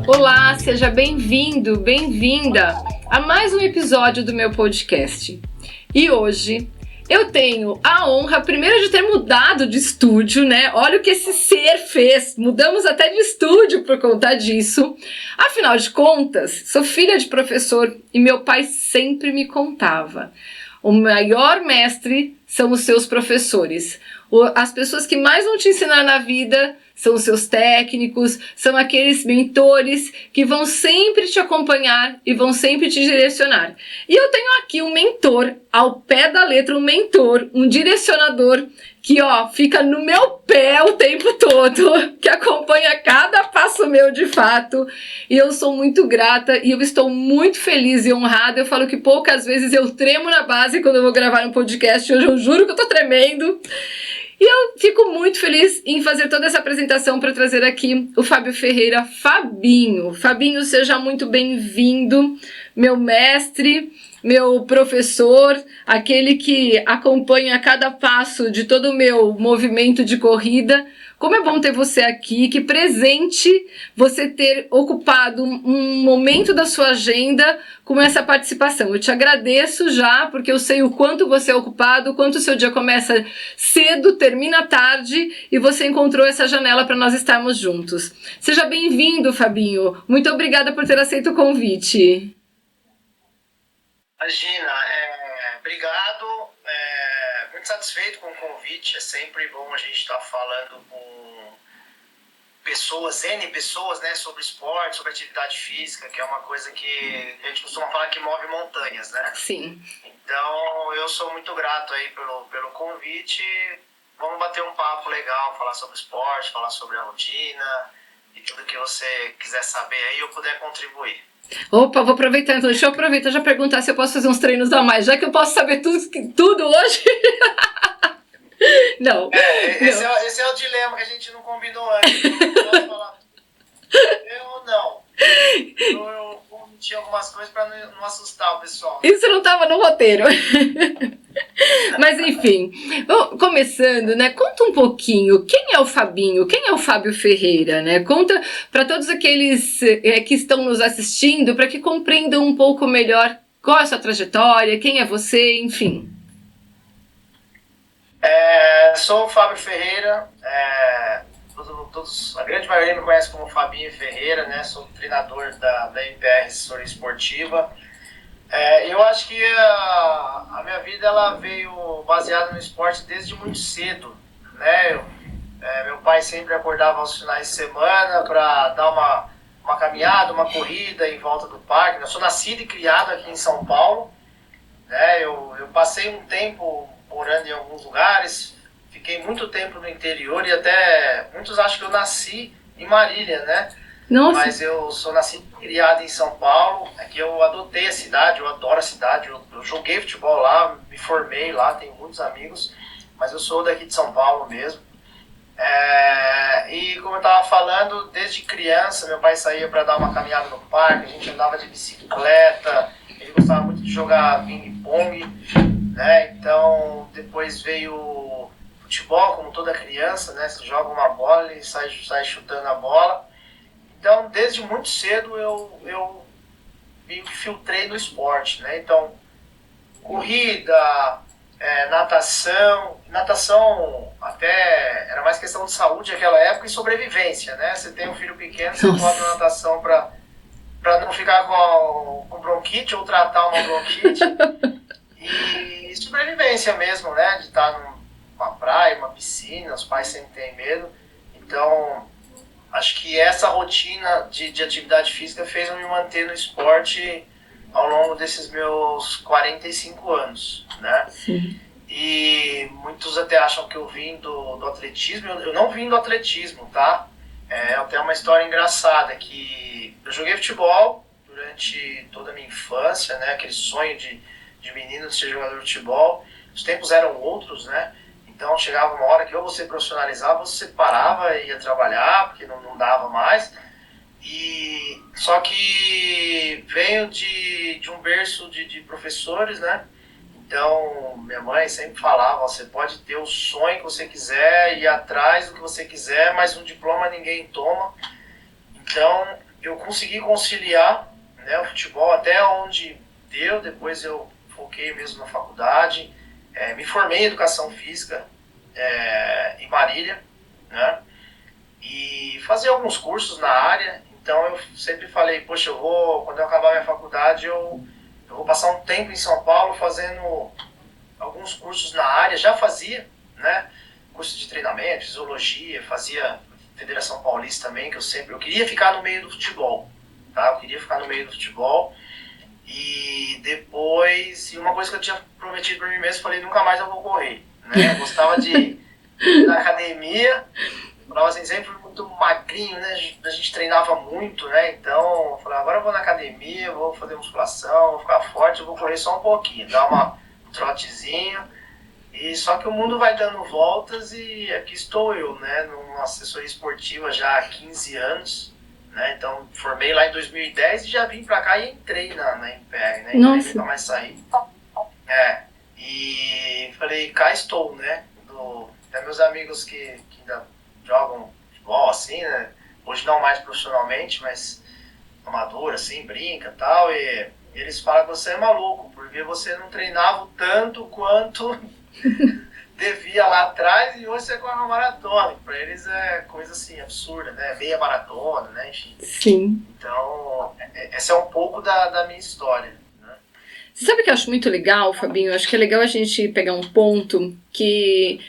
Olá, seja bem-vindo, bem-vinda a mais um episódio do meu podcast. E hoje eu tenho a honra, primeiro, de ter mudado de estúdio, né? Olha o que esse ser fez, mudamos até de estúdio por conta disso. Afinal de contas, sou filha de professor e meu pai sempre me contava: o maior mestre são os seus professores. As pessoas que mais vão te ensinar na vida são os seus técnicos, são aqueles mentores que vão sempre te acompanhar e vão sempre te direcionar. E eu tenho aqui um mentor, ao pé da letra, um mentor, um direcionador que fica no meu pé o tempo todo, que acompanha cada passo meu de fato. E eu sou muito grata e eu estou muito feliz e honrada. Eu falo que poucas vezes eu tremo na base quando eu vou gravar um podcast. Hoje eu juro que eu tô tremendo. E eu fico muito feliz em fazer toda essa apresentação para trazer aqui o Fábio Ferreira. Fabinho, seja muito bem-vindo, meu mestre, meu professor, aquele que acompanha cada passo de todo o meu movimento de corrida. Como é bom ter você aqui, que presente você ter ocupado um momento da sua agenda com essa participação. Eu te agradeço já, porque eu sei o quanto você é ocupado, o quanto o seu dia começa cedo, termina tarde, e você encontrou essa janela para nós estarmos juntos. Seja bem-vindo, Fabinho. Muito obrigada por ter aceito o convite. Imagina, obrigado. Muito satisfeito com o convite. É sempre bom a gente estar falando com N pessoas, né, sobre esporte, sobre atividade física, que é uma coisa que a gente costuma falar que move montanhas, né? Sim. Então, eu sou muito grato aí pelo convite. Vamos bater um papo legal, falar sobre esporte, falar sobre a rotina e tudo que você quiser saber aí eu puder contribuir. Opa, vou aproveitar, então deixa eu aproveitar já perguntar se eu posso fazer uns treinos a mais, já que eu posso saber tudo hoje. Não. Esse é o dilema que a gente não combinou antes. Eu não posso falar ou não. Eu omiti algumas coisas para não assustar o pessoal. Isso não estava no roteiro. Mas enfim, começando, né? Conta um pouquinho, quem é o Fabinho? Quem é o Fábio Ferreira, né? Conta para todos aqueles que estão nos assistindo, para que compreendam um pouco melhor qual é a sua trajetória, quem é você, enfim. Sou o Fábio Ferreira, a grande maioria me conhece como Fabinho Ferreira, né? Sou treinador da MPR Assessoria Esportiva. Eu acho que a minha vida ela veio baseada no esporte desde muito cedo, né? Meu pai sempre acordava aos finais de semana para dar uma caminhada, uma corrida em volta do parque. Eu sou nascido e criado aqui em São Paulo, né? Eu passei um tempo morando em alguns lugares, fiquei muito tempo no interior e até muitos acham que eu nasci em Marília, né? Nossa. Mas eu sou nascido e criado em São Paulo, que eu adotei a cidade, eu adoro a cidade, eu joguei futebol lá, me formei lá, tenho muitos amigos, mas eu sou daqui de São Paulo mesmo. E como eu estava falando, desde criança meu pai saía para dar uma caminhada no parque, a gente andava de bicicleta, ele gostava muito de jogar ping-pong, né? Então depois veio o futebol, como toda criança, né? Você joga uma bola e sai chutando a bola. Então, desde muito cedo eu me infiltrei no esporte, né? Então, corrida, natação até era mais questão de saúde naquela época e sobrevivência, né? Você tem um filho pequeno, você coloca na natação para não ficar com bronquite ou tratar uma bronquite. E sobrevivência mesmo, né? De estar numa praia, uma piscina, os pais sempre têm medo. Então, acho que essa rotina de atividade física fez eu me manter no esporte ao longo desses meus 45 anos, né? Sim. E muitos até acham que eu vim do atletismo. Eu não vim do atletismo, tá? É até uma história engraçada, que eu joguei futebol durante toda a minha infância, né? Aquele sonho de menino de ser jogador de futebol. Os tempos eram outros, né? Então chegava uma hora que ou você profissionalizava, ou você parava e ia trabalhar, porque não dava mais. Só que venho de um berço de professores, né? Então minha mãe sempre falava: você pode ter o sonho que você quiser, ir atrás do que você quiser, mas um diploma ninguém toma. Então eu consegui conciliar, né, o futebol até onde deu. Depois eu foquei mesmo na faculdade, me formei em educação física em Marília, né, e fazia alguns cursos na área. Então eu sempre falei, poxa, quando eu acabar minha faculdade, eu vou passar um tempo em São Paulo fazendo alguns cursos na área. Já fazia, né, curso de treinamento, fisiologia, fazia Federação Paulista também, que eu queria ficar no meio do futebol, tá? Eu queria ficar no meio do futebol. E depois, uma coisa que eu tinha prometido para mim mesmo, falei, nunca mais eu vou correr, né? Eu gostava de ir na academia, eu falava assim, sempre muito magrinho, né? A gente treinava muito, né? Então, eu falei, agora eu vou na academia, eu vou fazer musculação, vou ficar forte, eu vou correr só um pouquinho, dar um trotezinho. E só que o mundo vai dando voltas e aqui estou eu, né? Numa assessoria esportiva já há 15 anos. Né? Então, formei lá em 2010 e já vim pra cá e entrei na Impeg, né? Entrei, nunca mais saí. E falei, cá estou, né? Tem meus amigos que ainda jogam futebol, assim, né? Hoje não mais profissionalmente, mas amador, assim, brinca e tal. E eles falam que você é maluco, porque você não treinava tanto quanto devia lá atrás e hoje você corre uma maratona. Para eles é coisa assim absurda, né? Meia maratona, né? Enfim. Sim. Então, essa é um pouco da minha história. Né? Você sabe o que eu acho muito legal, Fabinho? Eu acho que é legal a gente pegar um ponto que,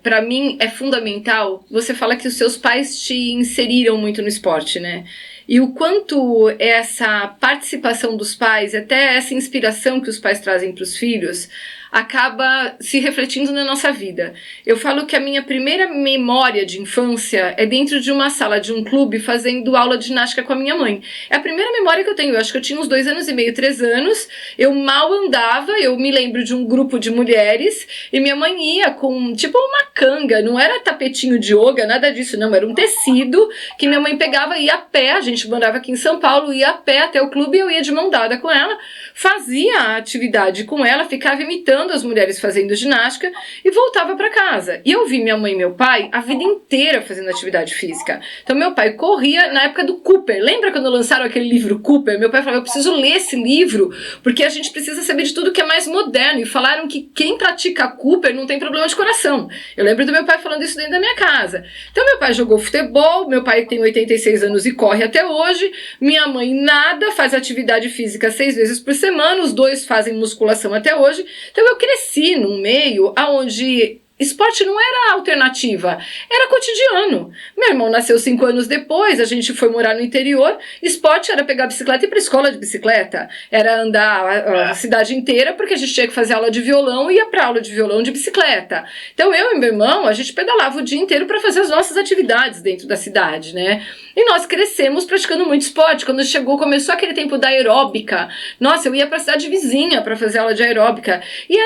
para mim, é fundamental. Você fala que os seus pais te inseriram muito no esporte, né? E o quanto essa participação dos pais, até essa inspiração que os pais trazem para os filhos, acaba se refletindo na nossa vida. Eu falo que a minha primeira memória de infância é dentro de uma sala de um clube fazendo aula de ginástica com a minha mãe. É a primeira memória que eu tenho. Eu acho que eu tinha uns 2 anos e meio, 3 anos. Eu mal andava, eu me lembro de um grupo de mulheres e minha mãe ia com tipo uma canga, não era tapetinho de yoga, nada disso, não, era um tecido que minha mãe pegava e ia a pé. A gente morava aqui em São Paulo, ia a pé até o clube e eu ia de mão dada com ela, fazia a atividade com ela, ficava imitando as mulheres fazendo ginástica e voltava para casa. E eu vi minha mãe e meu pai a vida inteira fazendo atividade física. Então meu pai corria na época do Cooper. Lembra quando lançaram aquele livro Cooper? Meu pai falava, eu preciso ler esse livro porque a gente precisa saber de tudo que é mais moderno. E falaram que quem pratica Cooper não tem problema de coração. Eu lembro do meu pai falando isso dentro da minha casa. Então meu pai jogou futebol, meu pai tem 86 anos e corre até hoje, minha mãe nada, faz atividade física 6 vezes por semana, os dois fazem musculação até hoje. Então eu cresci num meio onde esporte não era alternativa, era cotidiano. Meu irmão nasceu 5 anos depois, a gente foi morar no interior, esporte era pegar a bicicleta e ir para a escola de bicicleta, era andar a cidade inteira porque a gente tinha que fazer aula de violão e ia para aula de violão de bicicleta. Então eu e meu irmão, a gente pedalava o dia inteiro para fazer as nossas atividades dentro da cidade, né? E nós crescemos praticando muito esporte. Quando começou aquele tempo da aeróbica, nossa, eu ia para a cidade vizinha para fazer aula de aeróbica. E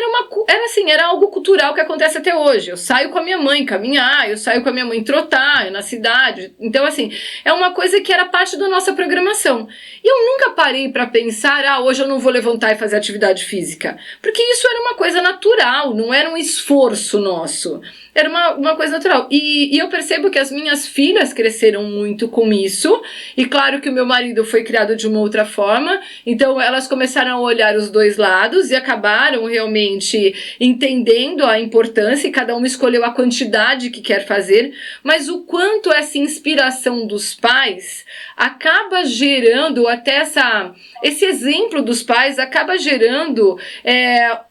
era algo cultural que acontece até hoje. Eu saio com a minha mãe caminhar, eu saio com a minha mãe trotar na cidade. Então, assim, é uma coisa que era parte da nossa programação. E eu nunca parei para pensar, hoje eu não vou levantar e fazer atividade física. Porque isso era uma coisa natural, não era um esforço nosso. Era uma coisa natural. E eu percebo que as minhas filhas cresceram muito com isso. E claro que o meu marido foi criado de uma outra forma. Então elas começaram a olhar os dois lados e acabaram realmente entendendo a importância. E cada uma escolheu a quantidade que quer fazer. Mas o quanto essa inspiração dos pais acaba gerando até esse exemplo dos pais acaba gerando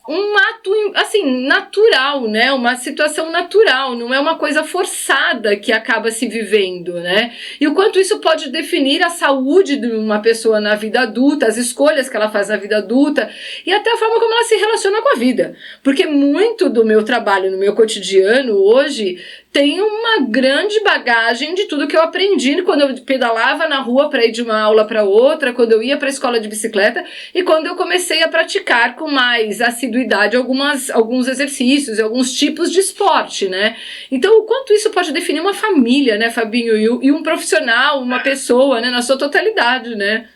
um ato assim natural, né? Uma situação natural, não é uma coisa forçada que acaba se vivendo, né? E o quanto isso pode definir a saúde de uma pessoa na vida adulta, as escolhas que ela faz na vida adulta e até a forma como ela se relaciona com a vida. Porque muito do meu trabalho no meu cotidiano hoje tem uma grande bagagem de tudo que eu aprendi quando eu pedalava na rua para ir de uma aula para outra, quando eu ia para a escola de bicicleta e quando eu comecei a praticar com mais assiduidade alguns exercícios e alguns tipos de esporte, né? Então, o quanto isso pode definir uma família, né, Fabinho? E um profissional, uma pessoa, né, na sua totalidade, né?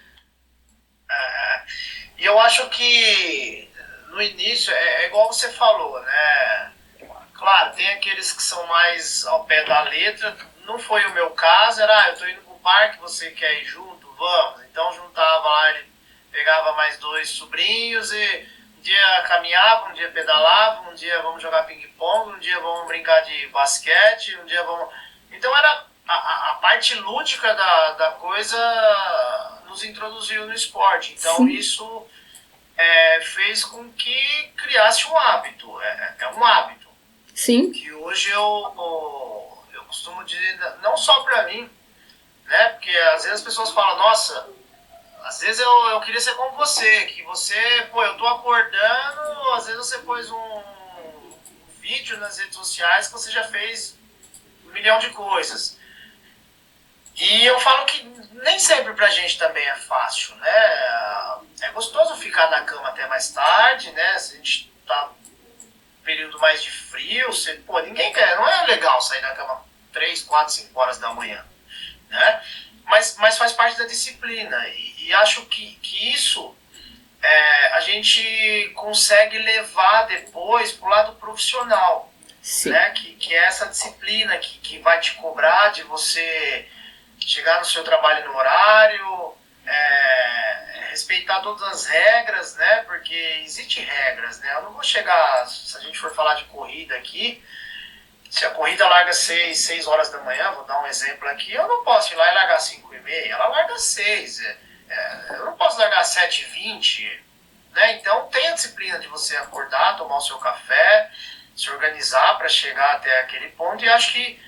E eu acho que no início é igual você falou, né? Claro, tem aqueles que são mais ao pé da letra, não foi o meu caso, eu tô indo pro parque, você quer ir junto? Vamos. Então juntava lá, ele pegava mais 2 sobrinhos e um dia caminhava, um dia pedalava, um dia vamos jogar ping-pong, um dia vamos brincar de basquete, um dia vamos... Então era a parte lúdica da coisa nos introduziu no esporte. Então Sim. Isso fez com que criasse um hábito. É um hábito. Sim. Que hoje eu costumo dizer, não só para mim, né? Porque às vezes as pessoas falam, nossa, às vezes eu queria ser como você, que você, eu tô acordando, às vezes você pôs um vídeo nas redes sociais que você já fez 1 milhão de coisas. E eu falo que nem sempre pra gente também é fácil, né? É gostoso ficar na cama até mais tarde, né? Se a gente tá num período mais de frio, ninguém quer, não é legal sair da cama 3, 4, 5 horas da manhã, né? Mas faz parte da disciplina e acho que isso a gente consegue levar depois pro lado profissional, Sim. Né? Que é essa disciplina que vai te cobrar de você chegar no seu trabalho no horário, respeitar todas as regras, né? Porque existem regras, né? Eu não vou chegar, se a gente for falar de corrida aqui, se a corrida larga 6 horas da manhã, vou dar um exemplo aqui, eu não posso ir lá e largar 5h30, ela larga 6, eu não posso largar 7h20, né? Então tem a disciplina de você acordar, tomar o seu café, se organizar para chegar até aquele ponto, e acho que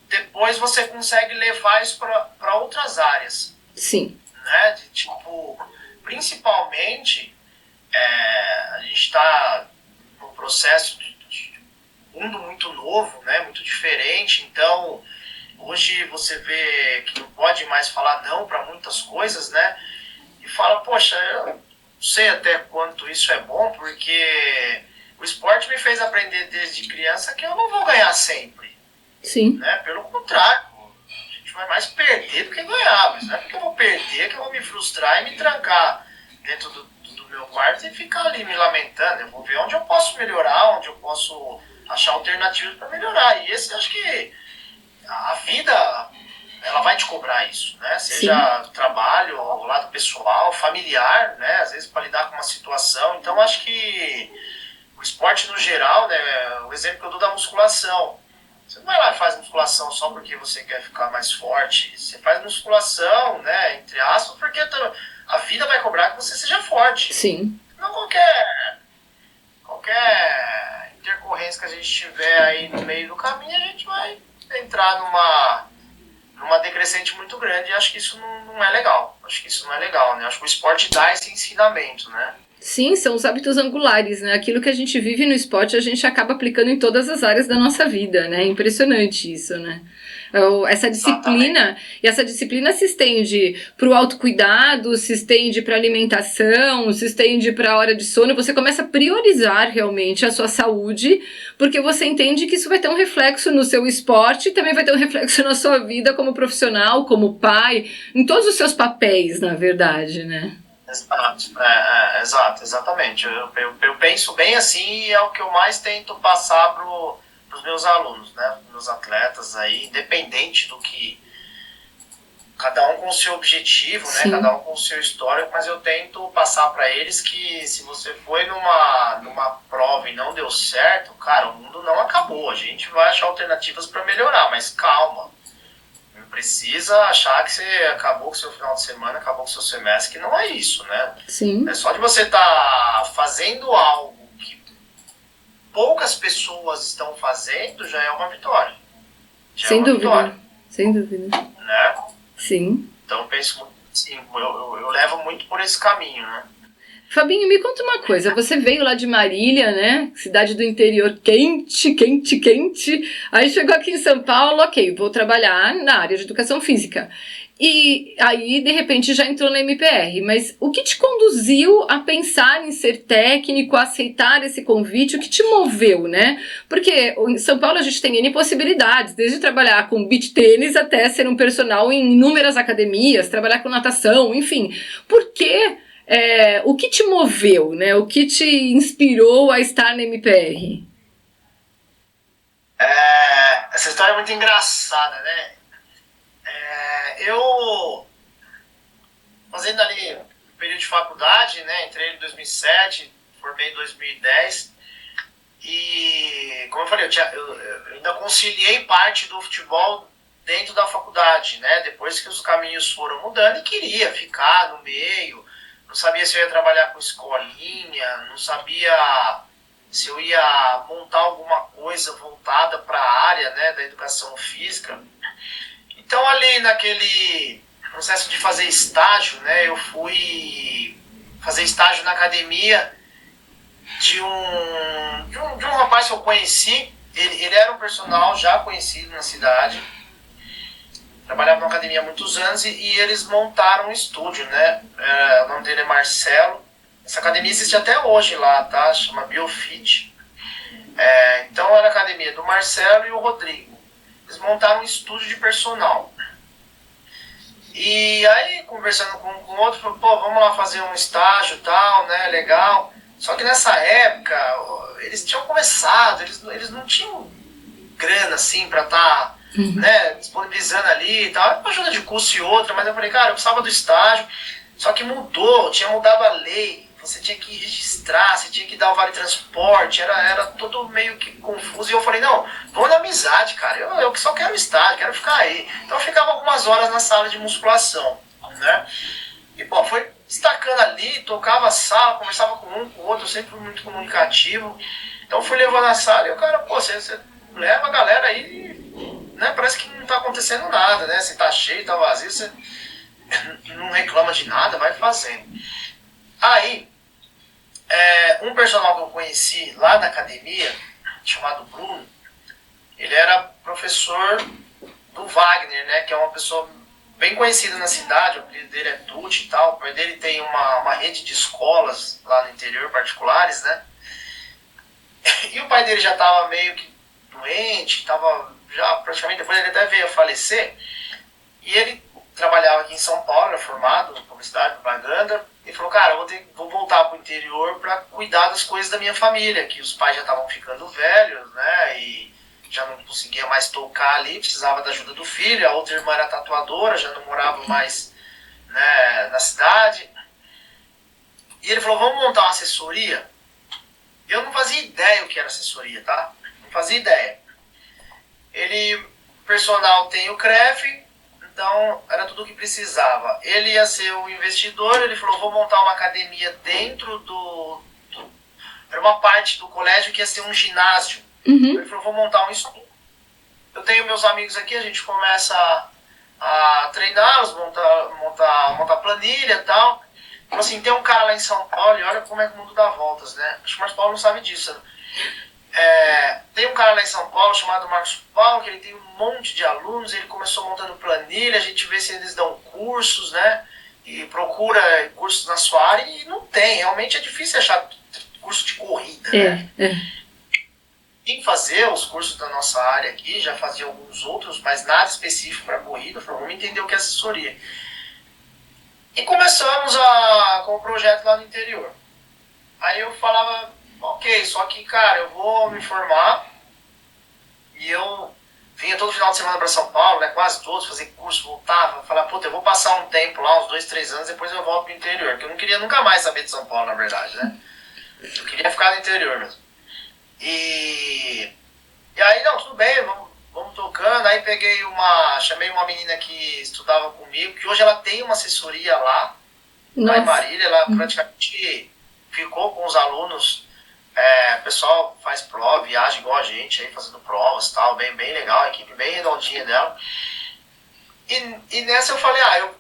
depois você consegue levar isso para outras áreas. Sim. Né? Principalmente, a gente está num processo de mundo muito novo, né? Muito diferente, então hoje você vê que não pode mais falar não para muitas coisas, né? E fala, poxa, eu não sei até quanto isso é bom, porque o esporte me fez aprender desde criança que eu não vou ganhar sempre. Sim. Né? Pelo contrário, a gente vai mais perder do que ganhar, mas não é porque eu vou perder que eu vou me frustrar e me trancar dentro do meu quarto e ficar ali me lamentando. Eu vou ver onde eu posso melhorar, onde eu posso achar alternativas para melhorar. E esse, acho que a vida, ela vai te cobrar isso, né? Seja trabalho, o lado pessoal, familiar, né? Às vezes para lidar com uma situação. Então, acho que o esporte no geral, né? O exemplo que eu dou da musculação. Você não vai lá e faz musculação só porque você quer ficar mais forte. Você faz musculação, né? Entre aspas, porque a vida vai cobrar que você seja forte. Sim. Não qualquer intercorrência que a gente tiver aí no meio do caminho, a gente vai entrar numa decrescente muito grande, e acho que isso não é legal. Acho que isso não é legal, né? Acho que o esporte dá esse ensinamento, né? Sim, são os hábitos angulares, né? Aquilo que a gente vive no esporte, a gente acaba aplicando em todas as áreas da nossa vida, né? Impressionante isso, né? Essa disciplina, e essa disciplina se estende para o autocuidado, se estende para alimentação, se estende para a hora de sono. Você começa a priorizar realmente a sua saúde, porque você entende que isso vai ter um reflexo no seu esporte, também vai ter um reflexo na sua vida como profissional, como pai, em todos os seus papéis, na verdade, né? Exato, exatamente. Eu penso bem assim, e é o que eu mais tento passar para os meus alunos, né, meus atletas aí, independente do que, cada um com o seu objetivo, né, cada um com o seu histórico, mas eu tento passar para eles que se você foi numa prova e não deu certo, cara, o mundo não acabou, a gente vai achar alternativas para melhorar, mas calma, não precisa achar que você acabou com o seu final de semana, acabou com o seu semestre, que não é isso, né? Sim. É só de você estar fazendo algo que poucas pessoas estão fazendo, já é uma vitória. Sem dúvida. Sem dúvida. Né? Sim. Então eu penso muito assim, eu levo muito por esse caminho, né? Fabinho, me conta uma coisa, você veio lá de Marília, né, cidade do interior quente, quente, quente, aí chegou aqui em São Paulo, ok, vou trabalhar na área de educação física, e aí de repente já entrou na MPR, mas o que te conduziu a pensar em ser técnico, a aceitar esse convite, o que te moveu, né, porque em São Paulo a gente tem N possibilidades, desde trabalhar com beach tênis até ser um personal em inúmeras academias, trabalhar com natação, enfim, por que... o que te moveu, né? O que te inspirou a estar na MPR? Essa história é muito engraçada, né? Eu, fazendo ali um período de faculdade, né, entrei em 2007, formei em 2010, e, como eu falei, eu ainda conciliei parte do futebol dentro da faculdade, né, depois que os caminhos foram mudando, e queria ficar no meio, não sabia se eu ia trabalhar com escolinha, não sabia se eu ia montar alguma coisa voltada para a área, né, da educação física. Então, ali naquele processo de fazer estágio, né, eu fui fazer estágio na academia de um rapaz que eu conheci. Ele era um personal já conhecido na cidade, trabalhava na academia há muitos anos, e eles montaram um estúdio, né? O nome dele é Marcelo. Essa academia existe até hoje lá, tá? Chama Biofit. Então era a academia do Marcelo e o Rodrigo. Eles montaram um estúdio de personal. E aí, conversando com o outro, falou, pô, vamos lá fazer um estágio e tal, né? Legal. Só que nessa época, eles tinham começado, eles não tinham grana, assim, pra estar né, disponibilizando ali e tal. Uma ajuda de curso e outra, mas eu falei, cara, eu precisava do estágio. Só que tinha mudado a lei. Você tinha que registrar, você tinha que dar o vale transporte, era tudo meio que confuso. E eu falei, não, vou na amizade, cara, eu só quero estágio, quero ficar aí. Então eu ficava algumas horas na sala de musculação, né? E, pô, foi destacando ali, tocava a sala, conversava com um, com o outro, sempre muito comunicativo. Então fui levando a sala e o cara, pô, você leva a galera aí, né? Parece que não tá acontecendo nada, né? Se tá cheio, tá vazio, você não reclama de nada, vai fazendo. Aí, um personal que eu conheci lá na academia, chamado Bruno, ele era professor do Wagner, né? Que é uma pessoa bem conhecido na cidade, o apelido dele é Tucci e tal. O pai dele tem uma rede de escolas lá no interior, particulares, né? E o pai dele já estava meio que doente, estava já praticamente, depois ele até veio a falecer. E ele trabalhava aqui em São Paulo, era formado em publicidade, propaganda, e falou, cara, vou voltar para o interior para cuidar das coisas da minha família, que os pais já estavam ficando velhos, né? E já não conseguia mais tocar ali, precisava da ajuda do filho. A outra irmã era tatuadora, já não morava mais, né, na cidade. E ele falou, vamos montar uma assessoria? Eu não fazia ideia o que era assessoria, tá? Não fazia ideia. O personal tem o CREF, então era tudo o que precisava. Ele ia ser o investidor, ele falou, vou montar uma academia dentro era uma parte do colégio que ia ser um ginásio. Ele falou, vou montar um estúdio. Eu tenho meus amigos aqui, a gente começa a treiná-los, montar planilha e tal. Falou assim, tem um cara lá em São Paulo, e olha como é que o mundo dá voltas, né? Acho que o Marcos Paulo não sabe disso. Tem um cara lá em São Paulo chamado Marcos Paulo, que ele tem um monte de alunos, ele começou montando planilha, a gente vê se eles dão cursos, né? E procura cursos na sua área, e não tem, realmente é difícil achar curso de corrida, né? Quem fazer os cursos da nossa área aqui, já fazia alguns outros, mas nada específico para corrida, falou, vamos entender o que é assessoria. E começamos com o projeto lá no interior. Aí eu falava, ok, só que, cara, eu vou me formar, e eu vinha todo final de semana para São Paulo, né, quase todos, fazer curso, voltava, falava, puta, eu vou passar um tempo lá, uns 2, 3 anos, depois eu volto pro interior, porque eu não queria nunca mais saber de São Paulo, na verdade, né? Eu queria ficar no interior mesmo. E aí, não, tudo bem, vamos tocando. Aí chamei uma menina que estudava comigo, que hoje ela tem uma assessoria lá em Marília. Ela praticamente ficou com os alunos. O pessoal faz prova, viaja igual a gente aí, fazendo provas e tal, bem legal, a equipe bem redondinha dela. E nessa eu falei, eu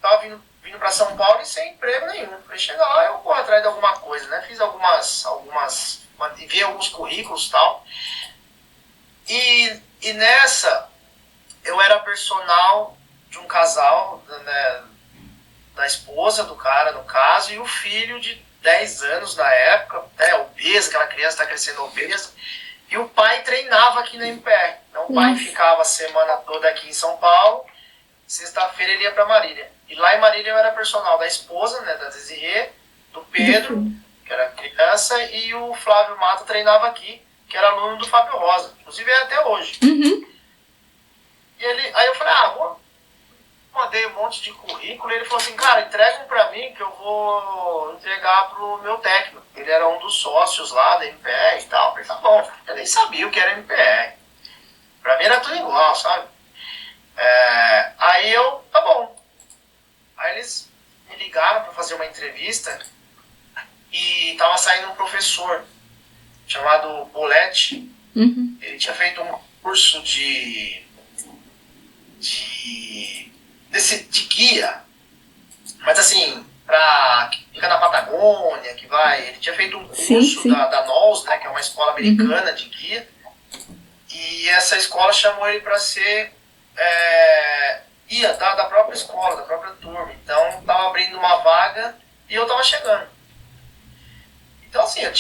tava vindo para São Paulo e sem emprego nenhum. Falei, chegar lá, eu vou atrás de alguma coisa, né? Fiz enviei alguns currículos e tal. E nessa, eu era personal de um casal, né, da esposa do cara, no caso, e o filho de 10 anos na época, né, obesa, aquela criança está crescendo obesa, e o pai treinava aqui na MPR. Então o pai ficava a semana toda aqui em São Paulo, sexta-feira ele ia para Marília. E lá em Marília eu era personal da esposa, né, da Desirê, do Pedro, que era criança, e o Flávio Mata treinava aqui, que era aluno do Fábio Rosa, inclusive é até hoje. E aí eu falei, monte de currículo e ele falou assim, cara, entrega pra mim que eu vou entregar pro meu técnico. Ele era um dos sócios lá da MPR e tal. Eu falei, tá bom, eu nem sabia o que era MPR. Pra mim era tudo igual, sabe? Aí eu, tá bom. Aí eles me ligaram pra fazer uma entrevista e tava saindo um professor chamado Bolete. Uhum. Ele tinha feito um curso de guia, mas assim, que fica na Patagônia, ele tinha feito um curso da NOLS, né, que é uma escola americana de guia, e essa escola chamou ele para ser guia da própria escola, da própria turma. Então estava abrindo uma vaga e eu estava chegando. Então assim, eu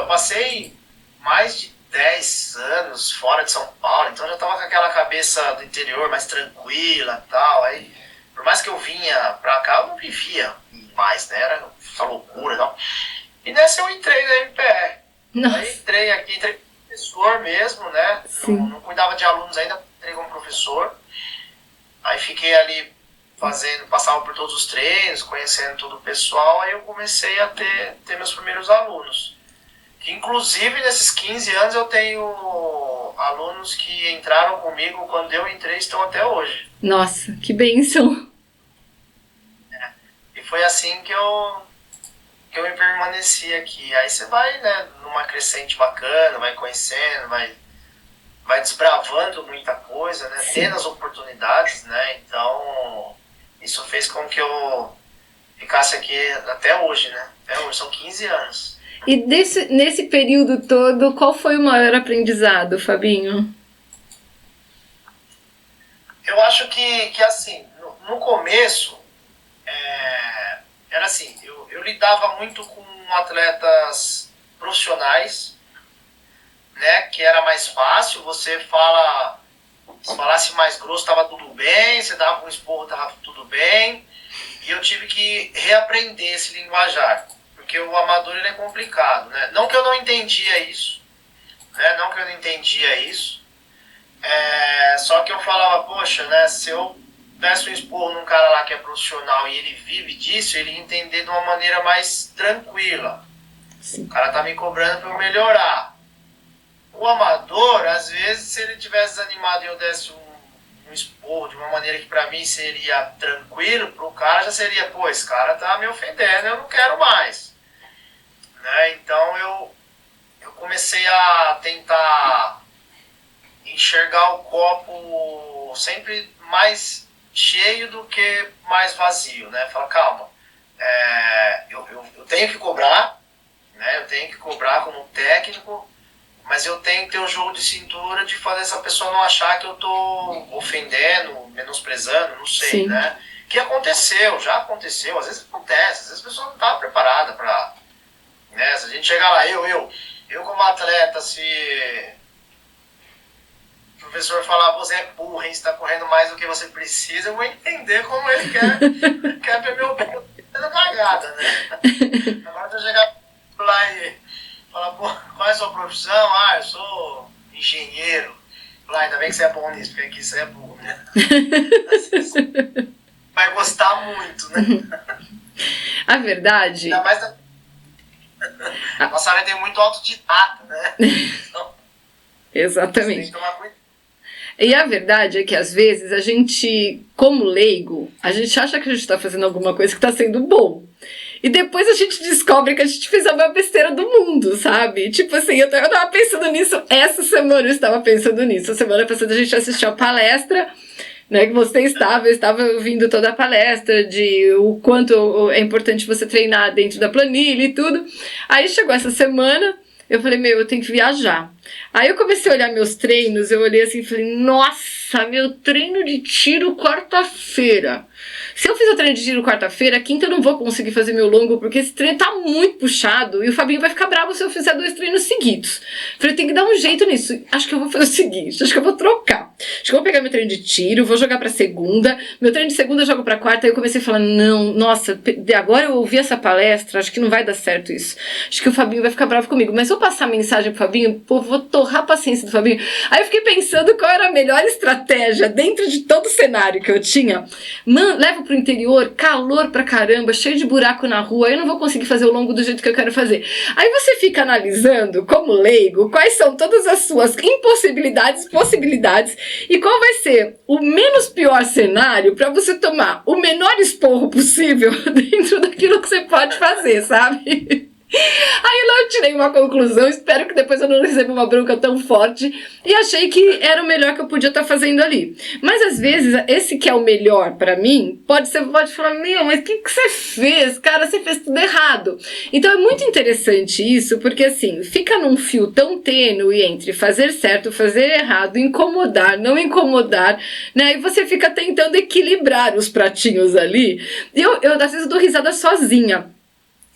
passei mais de 10 anos fora de São Paulo, então eu já tava com aquela cabeça do interior mais tranquila e tal. Aí, por mais que eu vinha pra cá, eu não vivia mais, né? Era essa loucura e tal. E nessa eu entrei na MPR. Nossa. Aí entrei como professor mesmo, né? Não cuidava de alunos ainda, entrei como professor. Aí fiquei ali passava por todos os treinos, conhecendo todo o pessoal, aí eu comecei a ter meus primeiros alunos. Que, inclusive, nesses 15 anos eu tenho alunos que entraram comigo quando eu entrei e estão até hoje. Nossa, que bênção! E foi assim que eu me permaneci aqui. Aí você vai, né, numa crescente bacana, vai conhecendo, vai desbravando muita coisa, né, tendo as oportunidades, né, então isso fez com que eu ficasse aqui até hoje, né, até hoje, são 15 anos. E nesse período todo, qual foi o maior aprendizado, Fabinho? Eu acho que assim, no começo, era assim, eu lidava muito com atletas profissionais, né, que era mais fácil, se falasse mais grosso, estava tudo bem, você dava um esporro, estava tudo bem, e eu tive que reaprender esse linguajar. Porque o amador ele é complicado, né? Não que eu não entendia isso, né? Só que eu falava, poxa, né? Se eu desse um esporro num cara lá que é profissional e ele vive disso, ele ia entender de uma maneira mais tranquila. Sim. O cara tá me cobrando para eu melhorar. O amador, às vezes, se ele tivesse desanimado e eu desse um esporro de uma maneira que para mim seria tranquilo, pro cara já seria, pô, esse cara tá me ofendendo, eu não quero mais. Né? Então eu comecei a tentar enxergar o copo sempre mais cheio do que mais vazio, né? Falar, calma, eu tenho que cobrar, né? Eu tenho que cobrar como técnico, mas eu tenho que ter o jogo de cintura de fazer essa pessoa não achar que eu tô ofendendo, menosprezando, não sei, sim, né? Que já aconteceu, às vezes acontece, às vezes a pessoa não tá preparada para, né? Se a gente chegar lá, eu como atleta, se o professor falar, você é burro, hein, você está correndo mais do que você precisa, eu vou entender como ele quer ver meu pé na cagada, né? Agora se eu chegar lá e falar, pô, qual é a sua profissão? Ah, eu sou engenheiro. Lá, ainda bem que você é bom nisso, porque aqui você é burro, né? Vai gostar muito, né? A verdade... Ainda mais nossa área tem muito autodidata, né? Então, exatamente. Tem que tomar cuidado. E a verdade é que às vezes a gente, como leigo, a gente acha que a gente está fazendo alguma coisa que está sendo bom. E depois a gente descobre que a gente fez a maior besteira do mundo, sabe? Tipo assim, eu tava pensando nisso, essa semana eu estava pensando nisso. A semana passada a gente assistiu a palestra, né, que você estava ouvindo toda a palestra de o quanto é importante você treinar dentro da planilha e tudo. Aí chegou essa semana, eu falei, eu tenho que viajar. Aí eu comecei a olhar meus treinos, eu olhei assim e falei, nossa, meu treino de tiro quarta-feira. Se eu fizer o treino de tiro quarta-feira, quinta eu não vou conseguir fazer meu longo, porque esse treino tá muito puxado e o Fabinho vai ficar bravo se eu fizer 2 treinos seguidos. Falei, tem que dar um jeito nisso. Acho que eu vou fazer o seguinte, acho que eu vou trocar. Acho que eu vou pegar meu treino de tiro, vou jogar pra segunda, meu treino de segunda eu jogo pra quarta, aí eu comecei a falar, não, nossa, agora eu ouvi essa palestra, acho que não vai dar certo isso. Acho que o Fabinho vai ficar bravo comigo, mas se eu passar a mensagem pro Fabinho, pô, vou torrar a paciência do Fabinho. Aí eu fiquei pensando qual era a melhor estratégia estratégia dentro de todo o cenário que eu tinha. Levo pro interior, calor pra caramba, cheio de buraco na rua, eu não vou conseguir fazer o longo do jeito que eu quero fazer. Aí você fica analisando, como leigo, quais são todas as suas impossibilidades, possibilidades, e qual vai ser o menos pior cenário para você tomar o menor esporro possível dentro daquilo que você pode fazer, sabe? Aí lá eu tirei uma conclusão, espero que depois eu não receba uma bronca tão forte, e achei que era o melhor que eu podia estar fazendo ali. Mas às vezes esse que é o melhor pra mim, pode falar, meu, mas o que você fez? Cara, você fez tudo errado. Então é muito interessante isso, porque assim, fica num fio tão tênue entre fazer certo, fazer errado, incomodar, não incomodar, né? E você fica tentando equilibrar os pratinhos ali. E eu às vezes dou risada sozinha.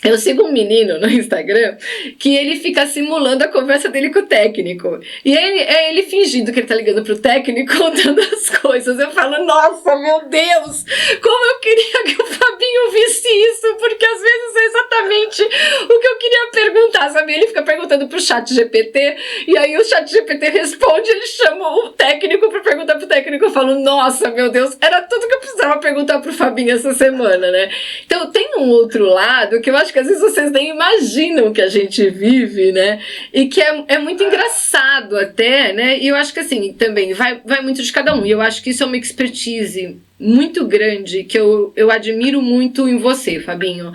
Eu sigo um menino no Instagram que ele fica simulando a conversa dele com o técnico. E ele fingindo que ele tá ligando pro técnico, contando as coisas. Eu falo, nossa, meu Deus, como eu queria que o Fabinho visse isso, porque às vezes é exatamente o que eu queria perguntar, sabe? Ele fica perguntando pro chat GPT, e aí o chat GPT responde, ele chama o técnico pra perguntar pro técnico. Eu falo, nossa, meu Deus, era tudo que eu precisava perguntar pro Fabinho essa semana, né? Então tem um outro lado que eu acho que às vezes vocês nem imaginam o que a gente vive, né? E que é muito engraçado até, né? E eu acho que assim, também vai muito de cada um. E eu acho que isso é uma expertise muito grande que eu admiro muito em você, Fabinho.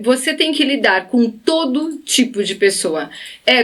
Você tem que lidar com todo tipo de pessoa.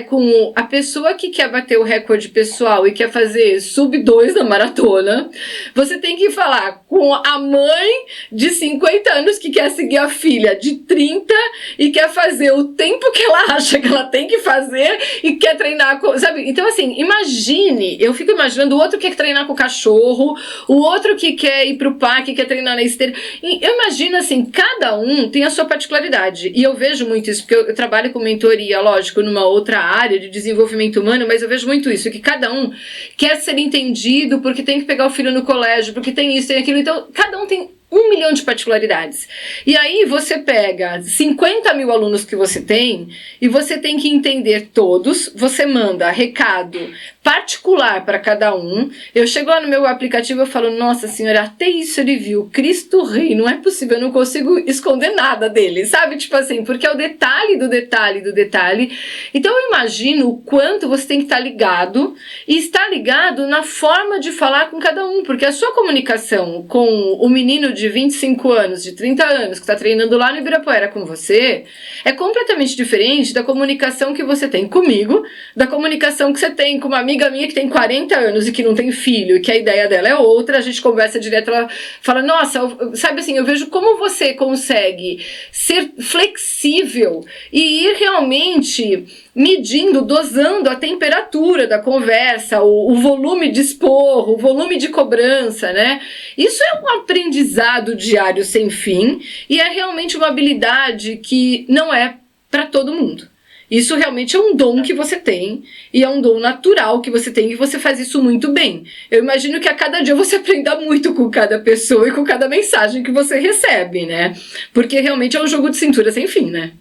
Com a pessoa que quer bater o recorde pessoal e quer fazer sub-2 na maratona. Você tem que falar com a mãe de 50 anos que quer seguir a filha de 30 e quer fazer o tempo que ela acha que ela tem que fazer e quer treinar, sabe? Então assim, imagine, eu fico imaginando o outro que quer treinar com o cachorro, o outro que quer ir pro parque, quer treinar na esteira. E eu imagino assim, cada um tem a sua particularidade. E eu vejo muito isso, porque eu trabalho com mentoria, lógico, numa outra área de desenvolvimento humano, mas eu vejo muito isso, que cada um quer ser entendido porque tem que pegar o filho no colégio, porque tem isso, tem aquilo. Então, cada um tem 1 milhão de particularidades. E aí você pega 50 mil alunos que você tem e você tem que entender todos, você manda recado particular para cada um. Eu chego lá no meu aplicativo e falo, nossa senhora, até isso ele viu, Cristo Rei, não é possível, eu não consigo esconder nada dele, sabe? Tipo assim, porque é o detalhe do detalhe do detalhe. Então eu imagino o quanto você tem que estar ligado e estar ligado na forma de falar com cada um, porque a sua comunicação com o menino de 25 anos, de 30 anos, que está treinando lá no Ibirapuera com você, é completamente diferente da comunicação que você tem comigo, da comunicação que você tem com uma amiga minha que tem 40 anos e que não tem filho, e que a ideia dela é outra, a gente conversa direto, ela fala, nossa, sabe assim, eu vejo como você consegue ser flexível e ir realmente medindo, dosando a temperatura da conversa, o volume de esporro, o volume de cobrança, né? Isso é um aprendizado diário sem fim e é realmente uma habilidade que não é para todo mundo. Isso realmente é um dom que você tem e é um dom natural que você tem e você faz isso muito bem. Eu imagino que a cada dia você aprenda muito com cada pessoa e com cada mensagem que você recebe, né? Porque realmente é um jogo de cintura sem fim, né?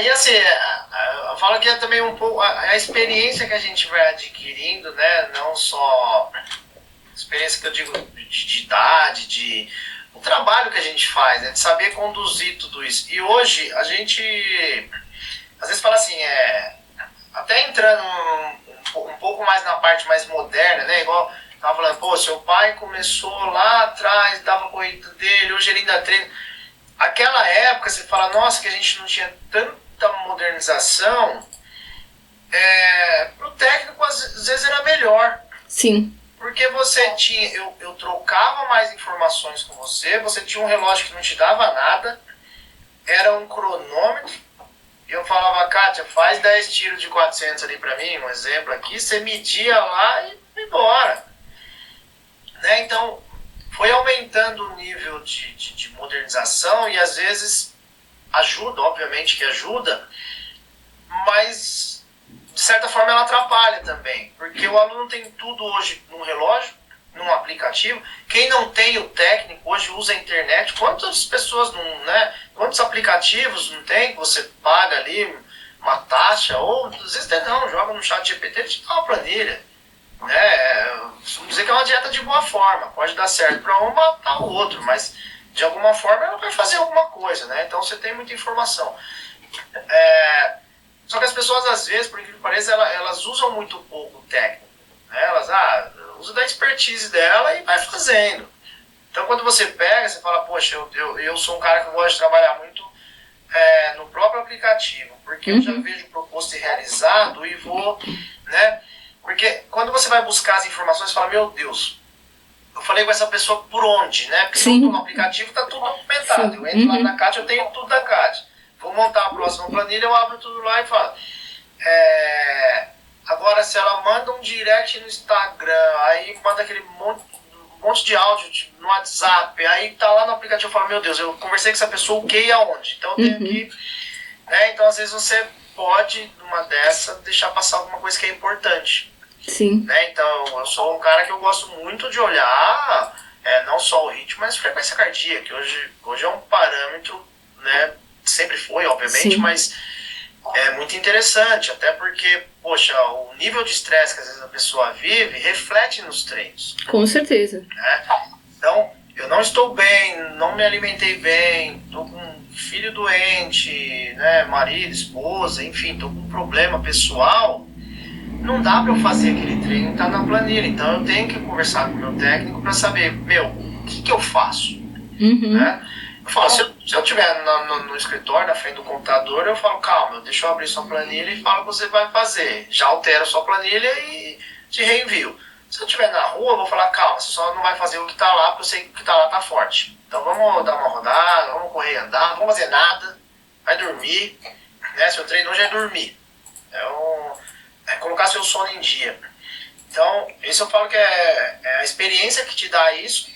E assim, eu falo que é também um pouco a experiência que a gente vai adquirindo, né? Não só experiência que eu digo de idade, o trabalho que a gente faz, né? De saber conduzir tudo isso. E hoje a gente às vezes fala assim, até entrando um pouco mais na parte mais moderna, né? Igual tava falando, pô, seu pai começou lá atrás, dava corrida dele, hoje ele ainda treina. Aquela época você fala, nossa, que a gente não tinha tanta modernização, pro técnico às vezes era melhor. Sim. Porque você tinha, eu trocava mais informações com você tinha um relógio que não te dava nada, era um cronômetro, e eu falava, Kátia, faz 10 tiros de 400 ali pra mim, um exemplo aqui, você media lá e ia embora. Né? Então, foi aumentando o nível de modernização e às vezes ajuda, obviamente que ajuda, mas de certa forma ela atrapalha também, porque o aluno tem tudo hoje num relógio, num aplicativo. Quem não tem o técnico hoje usa a internet. Quantas pessoas não, né? Quantos aplicativos não tem que você paga ali uma taxa, ou às vezes não, joga no chat GPT, ele te dá uma planilha. Vamos dizer que é uma dieta de boa forma, pode dar certo para um, matar o outro, mas de alguma forma ela vai fazer alguma coisa, né? Então você tem muita informação. Só que as pessoas, às vezes, por incrível que pareça, elas usam muito pouco o técnico, né? Elas usam da expertise dela e vai fazendo. Então quando você pega, você fala, poxa, eu sou um cara que gosta de trabalhar muito no próprio aplicativo, porque eu já vejo o proposto e realizado e vou, né? Porque quando você vai buscar as informações, você fala, meu Deus, eu falei com essa pessoa por onde, né? Porque Sim. no aplicativo está tudo documentado. Eu entro lá na CAT, eu tenho tudo da CAT. Vou montar a próxima planilha, eu abro tudo lá e falo. Agora, se ela manda um direct no Instagram, aí manda aquele monte de áudio no WhatsApp, aí tá lá no aplicativo, eu falo, meu Deus, eu conversei com essa pessoa, o que e aonde? Então eu tenho que... Então, às vezes, você pode, numa dessa, deixar passar alguma coisa que é importante. Sim. Então, eu sou um cara que eu gosto muito de olhar, não só o ritmo, mas a frequência cardíaca, que hoje é um parâmetro, né? Sempre foi, obviamente, mas é muito interessante, até porque, poxa, o nível de estresse que às vezes a pessoa vive reflete nos treinos. Com certeza. Né? Então, eu não estou bem, não me alimentei bem, estou com um filho doente, né, marido, esposa, enfim, estou com um problema pessoal, não dá para eu fazer aquele treino que está na planilha. Então eu tenho que conversar com o meu técnico para saber, o que eu faço? Né? Eu falo, se eu estiver no escritório, na frente do computador, eu falo, calma, deixa eu abrir sua planilha e falo o que você vai fazer. Já altero a sua planilha e te reenvio. Se eu estiver na rua, eu vou falar, calma, você só não vai fazer o que está lá, porque eu sei que o que está lá está forte. Então vamos dar uma rodada, vamos correr e andar, não vamos fazer nada, vai dormir. Né? Seu treino hoje é dormir. É colocar seu sono em dia. Então, isso eu falo que é a experiência que te dá isso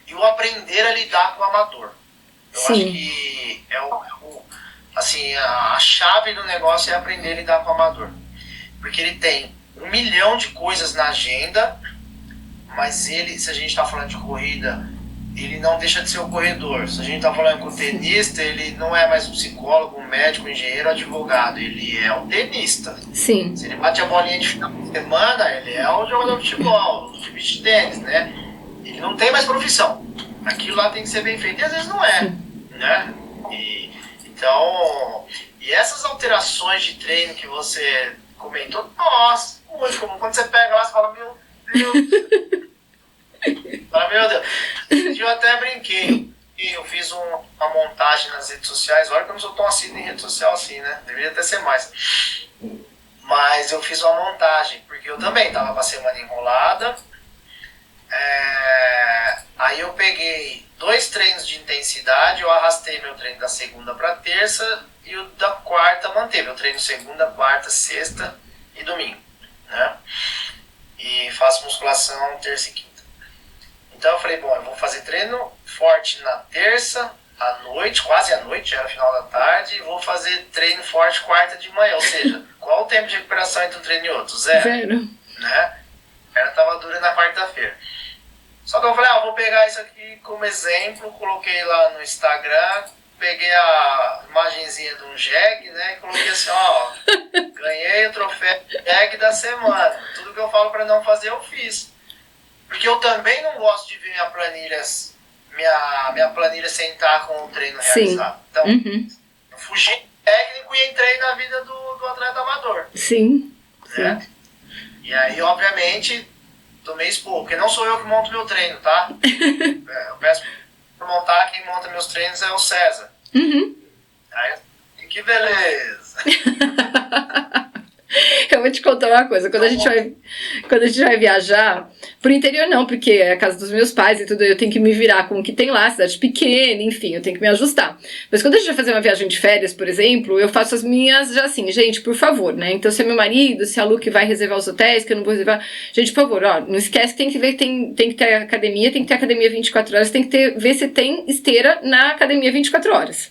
e o aprender a lidar com o amador. Eu acho que assim, a chave do negócio é aprender a lidar com o amador. Porque ele tem 1 milhão de coisas na agenda, mas ele, se a gente está falando de corrida, ele não deixa de ser o corredor. Se a gente está falando com o tenista, ele não é mais um psicólogo, um médico, um engenheiro, advogado. Ele é um tenista. Sim. Se ele bate a bolinha de final de semana, ele é um jogador de futebol, de beach tênis, né? Ele não tem mais profissão. Aquilo lá tem que ser bem feito e às vezes não é, né? Então, essas alterações de treino que você comentou, nossa, muito comum. Quando você pega lá, você fala, meu Deus. Meu Deus. Eu até brinquei. Eu fiz uma montagem nas redes sociais. Olha que eu não sou tão assíduo em rede social assim, né? Deveria até ser mais. Mas eu fiz uma montagem, porque eu também estava com a semana enrolada. Aí eu peguei 2 treinos de intensidade, eu arrastei meu treino da segunda para terça e o da quarta manteve. Eu treino segunda, quarta, sexta e domingo, né? E faço musculação terça e quinta. Então eu falei, bom, eu vou fazer treino forte na terça, à noite, quase à noite, já era final da tarde, e vou fazer treino forte quarta de manhã. Ou seja, qual o tempo de recuperação entre um treino e outro? Zero. Né? Ela tava dura na quarta-feira. Só que eu falei, vou pegar isso aqui como exemplo, coloquei lá no Instagram, peguei a imagenzinha de um jegue, né, e coloquei assim, ganhei o troféu jegue da semana. Tudo que eu falo para não fazer, eu fiz. Porque eu também não gosto de ver minha planilha sem estar com o treino realizado. Então, eu fugi do técnico e entrei na vida do atleta amador. Sim. Né? E aí, obviamente, tomei expor, porque não sou eu que monto meu treino, tá? Eu peço pra montar, quem monta meus treinos é o César. Aí, que beleza! Eu vou te contar uma coisa, quando a gente vai viajar, pro interior não, porque é a casa dos meus pais e tudo, eu tenho que me virar com o que tem lá, cidade pequena, enfim, eu tenho que me ajustar. Mas quando a gente vai fazer uma viagem de férias, por exemplo, eu faço as minhas já assim, gente, por favor, né? Então se é meu marido, se é a Lu que vai reservar os hotéis, que eu não vou reservar, gente, por favor, não esquece que tem que ver, tem que ter academia, 24 horas, tem que ver se tem esteira na academia 24 horas.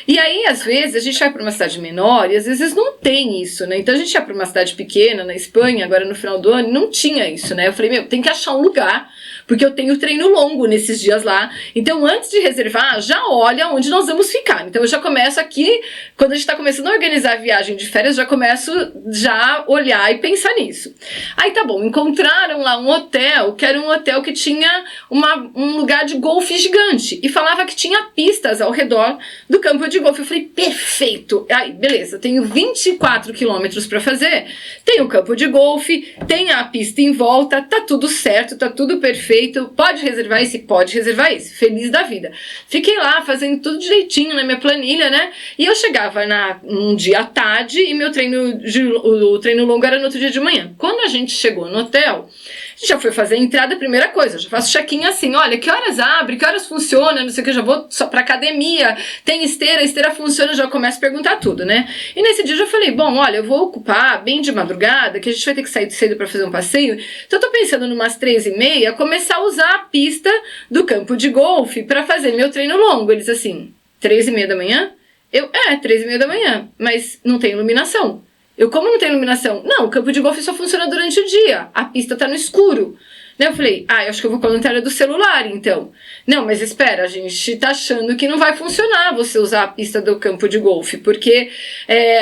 E aí, às vezes, a gente vai para uma cidade menor e às vezes não tem isso, né? Então a gente ia para uma cidade pequena, na Espanha, agora no final do ano, e não tinha isso, né? Eu falei, tem que achar um lugar, porque eu tenho treino longo nesses dias lá. Então, antes de reservar, já olha onde nós vamos ficar. Então, eu já começo aqui, quando a gente tá começando a organizar a viagem de férias, já começo já olhar e pensar nisso. Aí, tá bom, encontraram lá um hotel, que era um hotel que tinha um lugar de golfe gigante, e falava que tinha pistas ao redor do campo de golfe. Eu falei, perfeito! Aí, beleza, tenho 24 quilômetros para fazer, tem o campo de golfe, tem a pista em volta, tá tudo certo, tá tudo perfeito, pode reservar esse? Pode reservar esse. Feliz da vida. Fiquei lá fazendo tudo direitinho na minha planilha, né? E eu chegava um dia à tarde e meu o treino longo era no outro dia de manhã. Quando a gente chegou no hotel, a gente já foi fazer a entrada, a primeira coisa, eu já faço check-in assim, olha, que horas abre, que horas funciona, não sei o que, eu já vou só pra academia, tem esteira, a esteira funciona, eu já começo a perguntar tudo, né? E nesse dia eu já falei, bom, olha, eu vou ocupar bem de madrugada, que a gente vai ter que sair cedo pra fazer um passeio, então eu tô pensando numas 3h30, começar a usar a pista do campo de golfe pra fazer meu treino longo. Eles assim, 3h30 da manhã? 3h30 da manhã, mas não tem iluminação. Como não tem iluminação? Não, o campo de golfe só funciona durante o dia. A pista tá no escuro. Eu falei, eu acho que eu vou com a lanterna do celular, então. Não, mas espera, a gente tá achando que não vai funcionar você usar a pista do campo de golfe, porque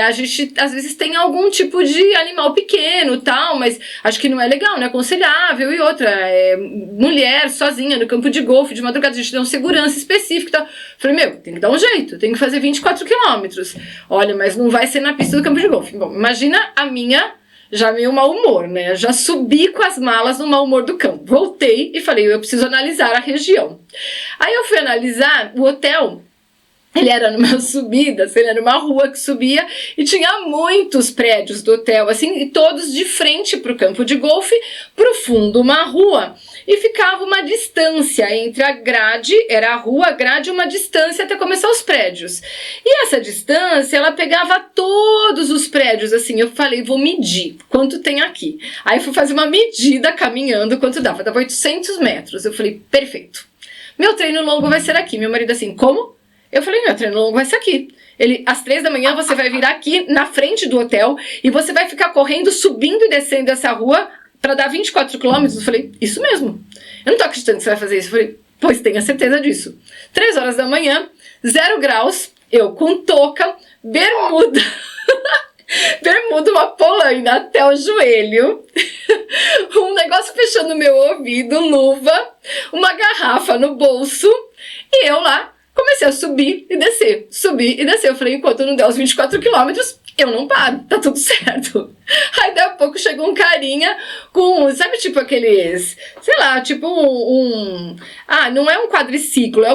a gente, às vezes, tem algum tipo de animal pequeno e tal, mas acho que não é legal, não é aconselhável. E outra, mulher sozinha no campo de golfe, de madrugada, a gente tem uma segurança específica e tal. Falei, tem que dar um jeito, tem que fazer 24 quilômetros. Olha, mas não vai ser na pista do campo de golfe. Bom, imagina a minha... já meio mau humor, né? Já subi com as malas no mau humor do campo. Voltei e falei, eu preciso analisar a região. Aí eu fui analisar o hotel. Ele era numa subida, ele era numa rua que subia e tinha muitos prédios do hotel, assim, e todos de frente para o campo de golfe, pro fundo uma rua. E ficava uma distância entre a grade, era a rua, a grade, uma distância até começar os prédios. E essa distância, ela pegava todos os prédios, assim, eu falei, vou medir quanto tem aqui. Aí fui fazer uma medida caminhando, quanto dava 800 metros. Eu falei, perfeito. Meu treino longo vai ser aqui. Meu marido assim, como? Eu falei, meu treino longo vai ser aqui. Ele, às 3 da manhã, você vai virar aqui na frente do hotel e você vai ficar correndo, subindo e descendo essa rua para dar 24 quilômetros. Eu falei, isso mesmo. Eu não tô acreditando que você vai fazer isso. Eu falei, pois tenha certeza disso. 3 horas da manhã, 0 graus, eu com touca, bermuda, bermuda, uma polaina até o joelho, um negócio fechando meu ouvido, luva, uma garrafa no bolso e eu lá. Comecei a subir e descer, subir e descer. Eu falei, enquanto não der os 24 quilômetros, eu não paro, tá tudo certo. Aí, daí a pouco, chegou um carinha com, sabe, tipo aqueles, sei lá, tipo não é um quadriciclo, é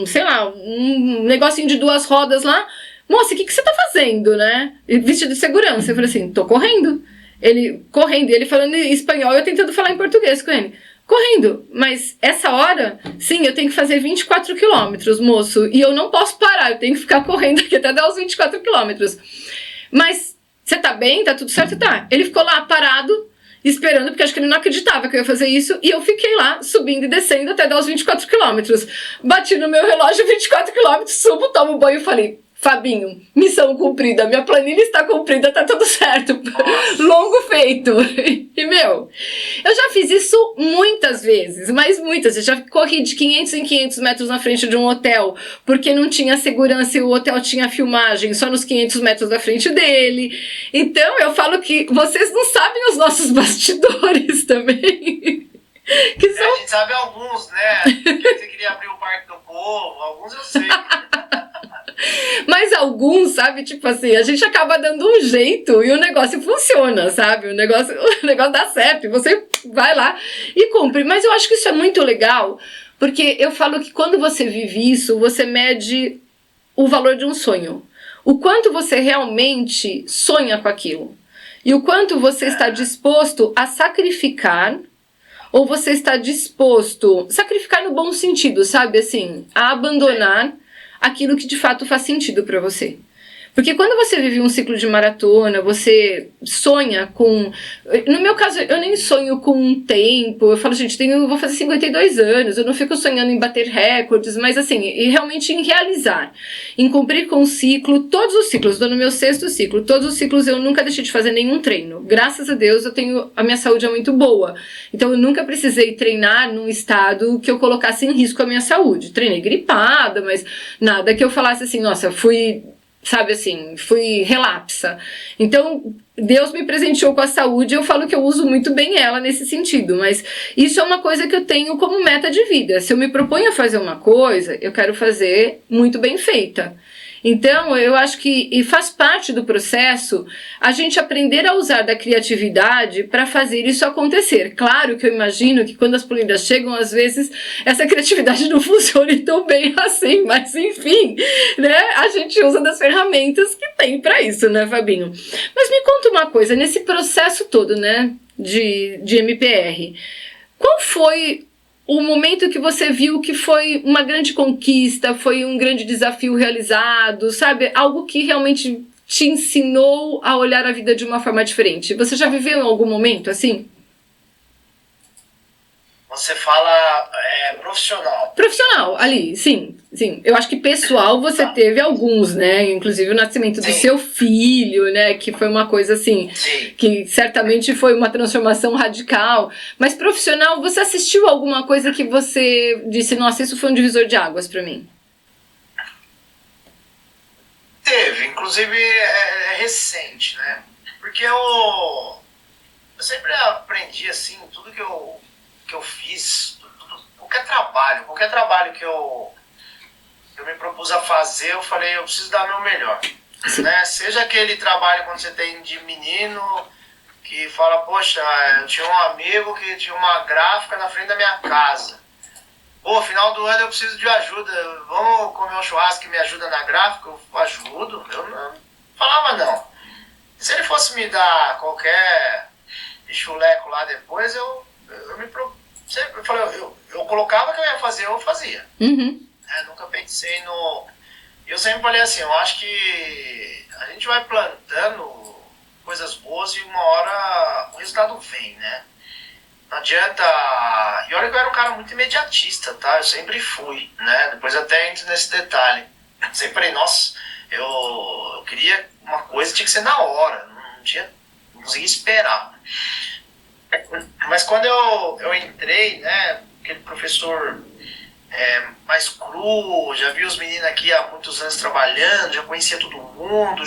sei lá, um negocinho de 2 rodas lá. Moça, o que você tá fazendo, né? Vestido de segurança. Eu falei assim, tô correndo. Ele, correndo, e ele falando em espanhol, eu tentando falar em português com ele. Correndo, mas essa hora, sim, eu tenho que fazer 24 quilômetros, moço, e eu não posso parar, eu tenho que ficar correndo aqui até dar os 24 quilômetros. Mas, você tá bem? Tá tudo certo? Tá. Ele ficou lá parado, esperando, porque acho que ele não acreditava que eu ia fazer isso, e eu fiquei lá, subindo e descendo até dar os 24 quilômetros. Bati no meu relógio, 24 quilômetros, subo, tomo banho e falei... Fabinho, missão cumprida, minha planilha está cumprida, tá tudo certo, longo feito. E eu já fiz isso muitas vezes, mas muitas, eu já corri de 500 em 500 metros na frente de um hotel, porque não tinha segurança e o hotel tinha filmagem só nos 500 metros da frente dele. Então eu falo que vocês não sabem os nossos bastidores também. Que são... A gente sabe alguns, né? Você queria abrir o Parque do Povo, alguns eu sei. Mas alguns, sabe, tipo assim, a gente acaba dando um jeito e o negócio funciona, sabe? O negócio dá certo e você vai lá e cumpre. Mas eu acho que isso é muito legal, porque eu falo que quando você vive isso, você mede o valor de um sonho. O quanto você realmente sonha com aquilo. E o quanto você está disposto a sacrificar, ou você está disposto... Sacrificar no bom sentido, sabe? Assim, a abandonar aquilo que de fato faz sentido para você. Porque quando você vive um ciclo de maratona, você sonha com... No meu caso, eu nem sonho com um tempo. Eu falo, gente, eu vou fazer 52 anos, eu não fico sonhando em bater recordes, mas assim, e realmente em realizar, em cumprir com o ciclo, todos os ciclos. Estou no meu 6º ciclo, todos os ciclos eu nunca deixei de fazer nenhum treino. Graças a Deus, a minha saúde é muito boa. Então eu nunca precisei treinar num estado que eu colocasse em risco a minha saúde. Treinei gripada, mas nada que eu falasse assim, nossa, fui relapsa. Então, Deus me presenteou com a saúde, eu falo que eu uso muito bem ela nesse sentido, mas isso é uma coisa que eu tenho como meta de vida. Se eu me proponho a fazer uma coisa, eu quero fazer muito bem feita. Então, eu acho que e faz parte do processo a gente aprender a usar da criatividade para fazer isso acontecer. Claro que eu imagino que quando as planilhas chegam, às vezes, essa criatividade não funciona tão bem assim, mas enfim, né? A gente usa das ferramentas que tem para isso, né, Fabinho? Mas me conta uma coisa, nesse processo todo, né, de MPR, qual foi o momento que você viu que foi uma grande conquista, foi um grande desafio realizado, sabe? Algo que realmente te ensinou a olhar a vida de uma forma diferente. Você já viveu em algum momento assim? Você fala profissional. Profissional, ali, sim. Eu acho que pessoal você teve alguns, né? Inclusive o nascimento do seu filho, né? Que foi uma coisa assim, que certamente foi uma transformação radical. Mas profissional, você assistiu alguma coisa que você disse, nossa, isso foi um divisor de águas pra mim? Teve, inclusive é recente, né? Porque eu sempre aprendi assim, tudo que eu fiz, qualquer trabalho que eu me propus a fazer, eu falei, eu preciso dar meu melhor, né? Seja aquele trabalho quando você tem de menino, que fala, poxa, eu tinha um amigo que tinha uma gráfica na frente da minha casa. Pô, final do ano eu preciso de ajuda, vamos comer um churrasco que me ajuda na gráfica? Eu ajudo, eu não falava não. Se ele fosse me dar qualquer chuleco lá depois, eu colocava que eu ia fazer, eu fazia. Uhum. Nunca pensei no... Eu sempre falei assim, eu acho que a gente vai plantando coisas boas e uma hora o resultado vem, né? Não adianta... E olha que eu era um cara muito imediatista, tá? Eu sempre fui, né? Depois até entro nesse detalhe. Sempre falei, nossa, eu queria uma coisa, tinha que ser na hora, não conseguia esperar. Mas quando eu entrei, né, aquele professor mais cru, já vi os meninos aqui há muitos anos trabalhando, já conhecia todo mundo,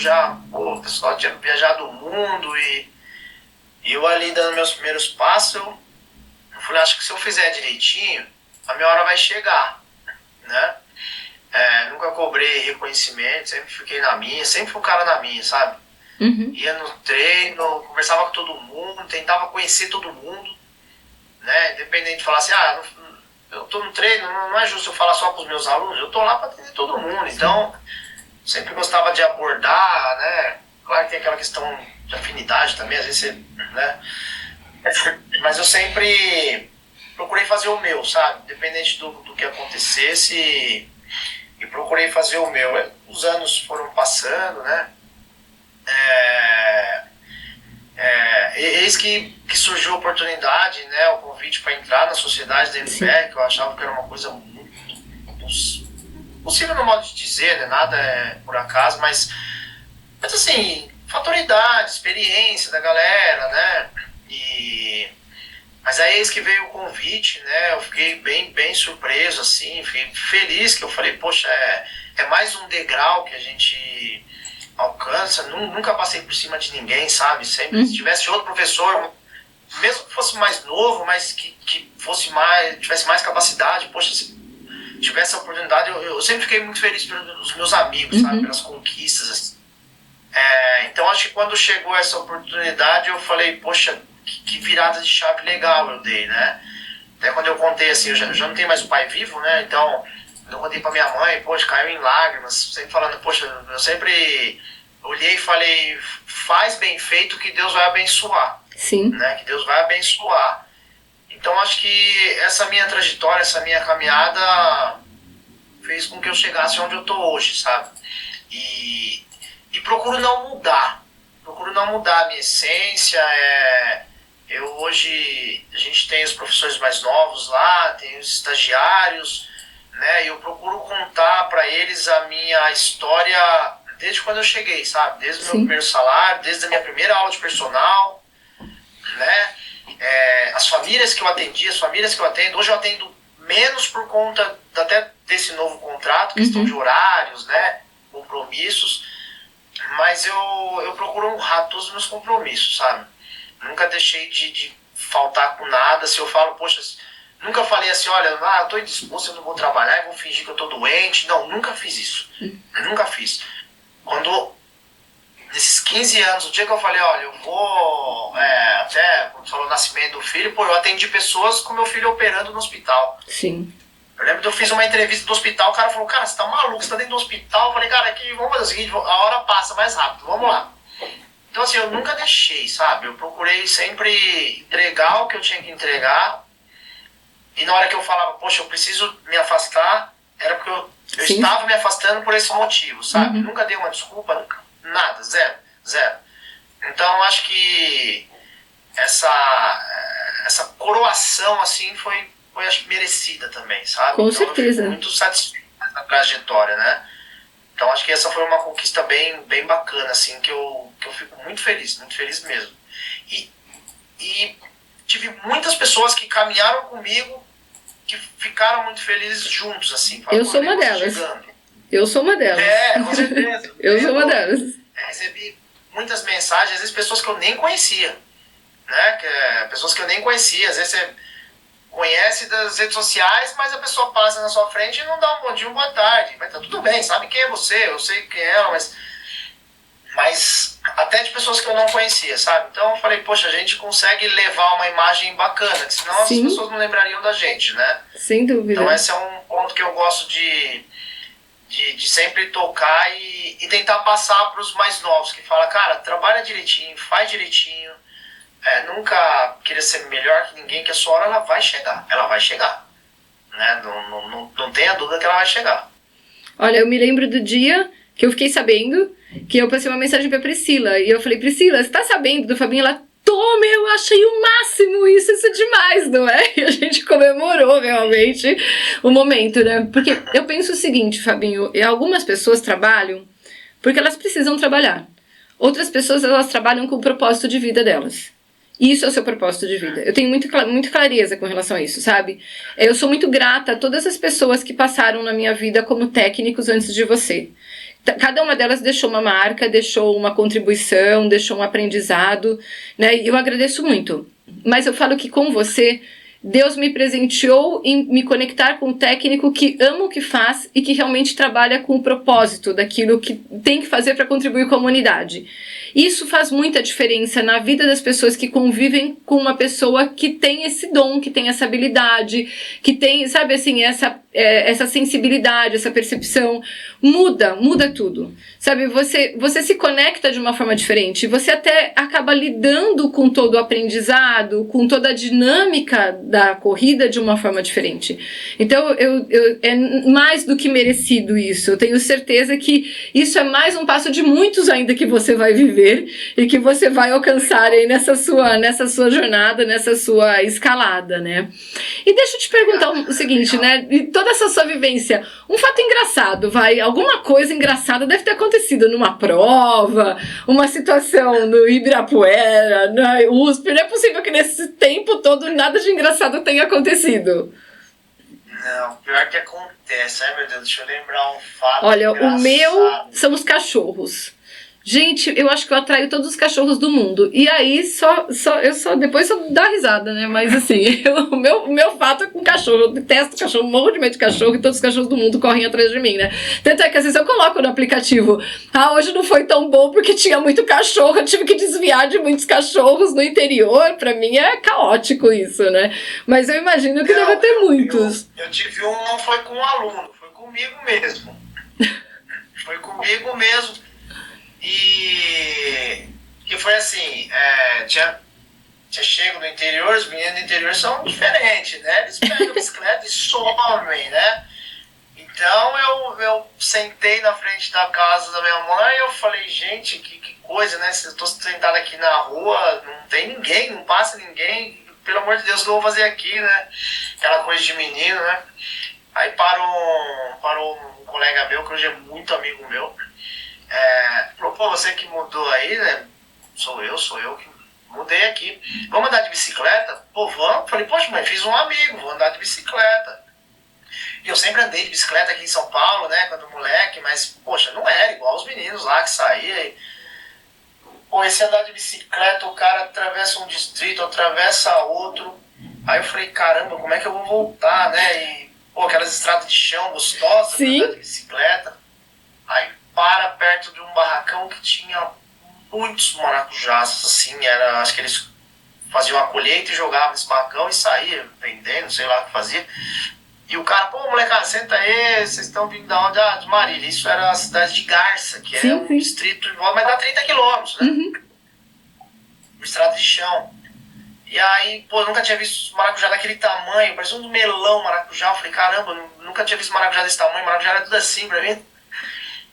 o pessoal tinha viajado o mundo e eu ali dando meus primeiros passos, eu falei, acho que se eu fizer direitinho, a minha hora vai chegar, né? Nunca cobrei reconhecimento, sempre fiquei na minha, sempre fui um cara na minha, sabe? Uhum. Ia no treino, conversava com todo mundo, tentava conhecer todo mundo, né? Independente de falar assim, eu tô no treino, não é justo eu falar só com os meus alunos, eu tô lá para atender todo mundo. Então, sempre gostava de abordar, né? Claro que tem aquela questão de afinidade também, às vezes você, né? Mas eu sempre procurei fazer o meu, sabe? Independente do que acontecesse, e procurei fazer o meu. Os anos foram passando, né? Eis que surgiu a oportunidade, né, o convite para entrar na sociedade da MPR, que eu achava que era uma coisa muito possível no modo de dizer, né, nada é por acaso, mas assim, fatoridade, experiência da galera, né, mas aí eis que veio o convite, né, eu fiquei bem surpreso, assim, fiquei feliz, que eu falei, poxa, é mais um degrau que a gente alcança, nunca passei por cima de ninguém, sabe? Sempre, se tivesse outro professor, mesmo que fosse mais novo, mas que tivesse mais capacidade, poxa, se tivesse a oportunidade, eu sempre fiquei muito feliz pelos meus amigos, sabe? Pelas conquistas, assim. Então acho que quando chegou essa oportunidade, eu falei, poxa, que virada de chave legal eu dei, né? Até quando eu contei assim, eu já não tenho mais o pai vivo, né? Então eu contei pra minha mãe, poxa, caiu em lágrimas, sempre falando, poxa, eu sempre olhei e falei, faz bem feito que Deus vai abençoar. Sim. Né? Que Deus vai abençoar. Então acho que essa minha trajetória, essa minha caminhada fez com que eu chegasse onde eu tô hoje, sabe? E e procuro não mudar. Procuro não mudar a minha essência. Eu hoje, a gente tem os professores mais novos lá, tem os estagiários, né? E eu procuro contar para eles a minha história desde quando eu cheguei, sabe? Desde o meu primeiro salário, desde a minha primeira aula de personal, né? As famílias que eu atendi, as famílias que eu atendo. Hoje eu atendo menos por conta até desse novo contrato, questão de horários, né? Compromissos. Mas eu procuro honrar todos os meus compromissos, sabe? Nunca deixei de faltar com nada. Se eu falo, poxa, nunca falei assim, olha, eu tô indisposto, eu não vou trabalhar, eu vou fingir que eu tô doente. Não, nunca fiz isso. Nunca fiz. Quando, nesses 15 anos, o dia que eu falei, olha, eu vou, até, quando falou o nascimento do filho, eu atendi pessoas com meu filho operando no hospital. Sim. Eu lembro que eu fiz uma entrevista do hospital, o cara falou, cara, você tá maluco, você tá dentro do hospital? Eu falei, cara, aqui, vamos fazer o seguinte, a hora passa mais rápido, vamos lá. Então, assim, eu nunca deixei, sabe? Eu procurei sempre entregar o que eu tinha que entregar. E na hora que eu falava, poxa, eu preciso me afastar, era porque eu estava me afastando por esse motivo, sabe? Nunca dei uma desculpa, nunca. Nada, zero. Então, eu acho que essa coroação, assim, foi acho que merecida também, sabe? Com então, certeza. Eu fico muito satisfeito na trajetória, né? Então acho que essa foi uma conquista bem bacana, assim, que eu fico muito feliz mesmo. E tive muitas pessoas que caminharam comigo, que ficaram muito felizes juntos, assim. Eu sou uma delas. Eu sou uma delas. Com certeza. Eu sou uma delas. Recebi muitas mensagens, às vezes pessoas que eu nem conhecia, né? Pessoas que eu nem conhecia, às vezes você conhece das redes sociais, mas a pessoa passa na sua frente e não dá um bom dia, uma boa tarde. Mas tá tudo bem, sabe quem é você, eu sei quem é ela, mas até de pessoas que eu não conhecia, sabe? Então eu falei, poxa, a gente consegue levar uma imagem bacana, que senão as pessoas não lembrariam da gente, né? Sem dúvida. Então esse é um ponto que eu gosto de sempre tocar e tentar passar para os mais novos, que fala, cara, trabalha direitinho, faz direitinho, nunca querer ser melhor que ninguém, que a sua hora ela vai chegar, né? Não tenha dúvida que ela vai chegar. Olha, eu me lembro do dia que eu fiquei sabendo, que eu passei uma mensagem pra Priscila, e eu falei, Priscila, você tá sabendo do Fabinho? Ela, tô, eu achei o máximo, isso é demais, não é? E a gente comemorou realmente o momento, né? Porque eu penso o seguinte, Fabinho, algumas pessoas trabalham porque elas precisam trabalhar. Outras pessoas, elas trabalham com o propósito de vida delas. Isso é o seu propósito de vida. Eu tenho muito clareza com relação a isso, sabe? Eu sou muito grata a todas as pessoas que passaram na minha vida como técnicos antes de você. Cada uma delas deixou uma marca, deixou uma contribuição, deixou um aprendizado, né? E eu agradeço muito. Mas eu falo que com você, Deus me presenteou em me conectar com um técnico que ama o que faz e que realmente trabalha com o propósito daquilo que tem que fazer para contribuir com a humanidade. Isso faz muita diferença na vida das pessoas que convivem com uma pessoa que tem esse dom, que tem essa habilidade, que tem, sabe assim, essa sensibilidade, essa percepção. Muda tudo. Sabe, você se conecta de uma forma diferente, você até acaba lidando com todo o aprendizado, com toda a dinâmica da corrida de uma forma diferente. Então, é mais do que merecido isso. Eu tenho certeza que isso é mais um passo de muitos ainda que você vai viver e que você vai alcançar aí nessa sua jornada, nessa sua escalada, né? E deixa eu te perguntar o seguinte, né? E toda essa sua vivência, um fato engraçado, alguma coisa engraçada deve ter acontecido numa prova, uma situação no Ibirapuera, na USP. Não é possível que nesse tempo todo nada de engraçado tenha acontecido. Não, pior que acontece. Ai, meu Deus, deixa eu lembrar um fato. Olha, engraçado. O meu são os cachorros. Gente, eu acho que eu atraio todos os cachorros do mundo. E aí, depois só dá risada, né? Mas assim, o meu fato é com cachorro. Eu detesto cachorro, morro de medo de cachorro e todos os cachorros do mundo correm atrás de mim, né? Tanto é que às vezes eu coloco no aplicativo, hoje não foi tão bom porque tinha muito cachorro, eu tive que desviar de muitos cachorros no interior. Pra mim é caótico isso, né? Mas eu imagino que deve ter muitos. Eu tive não foi com um aluno, foi comigo mesmo. Foi comigo mesmo. E que foi assim, tinha chego no interior, os meninos do interior são diferentes, né? Eles pegam a bicicleta e somem, né? Então eu sentei na frente da casa da minha mãe e eu falei, gente, que coisa, né? Eu tô sentado aqui na rua, não tem ninguém, não passa ninguém. Pelo amor de Deus, o que eu vou fazer aqui, né? Aquela coisa de menino, né? Aí parou um colega meu, que hoje é muito amigo meu. Falou, pô, você que mudou aí, né? Sou eu que mudei aqui. Vamos andar de bicicleta? Pô, vamos. Falei, poxa, mãe, fiz um amigo, vou andar de bicicleta. E eu sempre andei de bicicleta aqui em São Paulo, né, quando moleque, mas, poxa, não era igual os meninos lá que saíam. Pô, esse andar de bicicleta, o cara atravessa um distrito, atravessa outro. Aí eu falei, caramba, como é que eu vou voltar, né? E, pô, aquelas estradas de chão gostosas, Sim. andar de bicicleta. Aí para perto de um barracão que tinha muitos maracujás, assim, acho que eles faziam a colheita e jogavam nesse barracão e saía vendendo, sei lá o que fazia. E o cara, pô, molecada, senta aí, vocês estão vindo da onde? De Marília. Isso era a cidade de Garça, que é um distrito, mas dá 30 quilômetros, né? Uhum. Uma estrada de chão. E aí, pô, eu nunca tinha visto maracujá daquele tamanho, parecia um melão maracujá. Eu falei, caramba, nunca tinha visto maracujá desse tamanho, maracujá era tudo assim pra mim.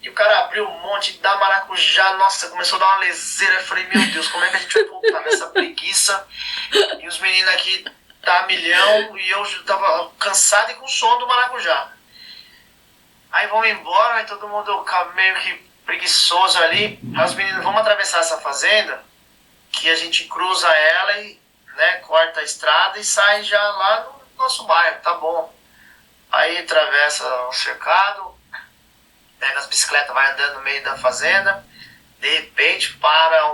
E o cara abriu um monte da maracujá, nossa, começou a dar uma leseira. Eu falei, meu Deus, como é que a gente vai voltar nessa preguiça? E os meninos aqui tá a milhão e eu tava cansado e com sono do maracujá. Aí vamos embora, aí todo mundo meio que preguiçoso ali. Aí os meninos, vamos atravessar essa fazenda, que a gente cruza ela e, né, corta a estrada e sai já lá no nosso bairro, tá bom. Aí atravessa o cercado, pega as bicicletas, vai andando no meio da fazenda, de repente para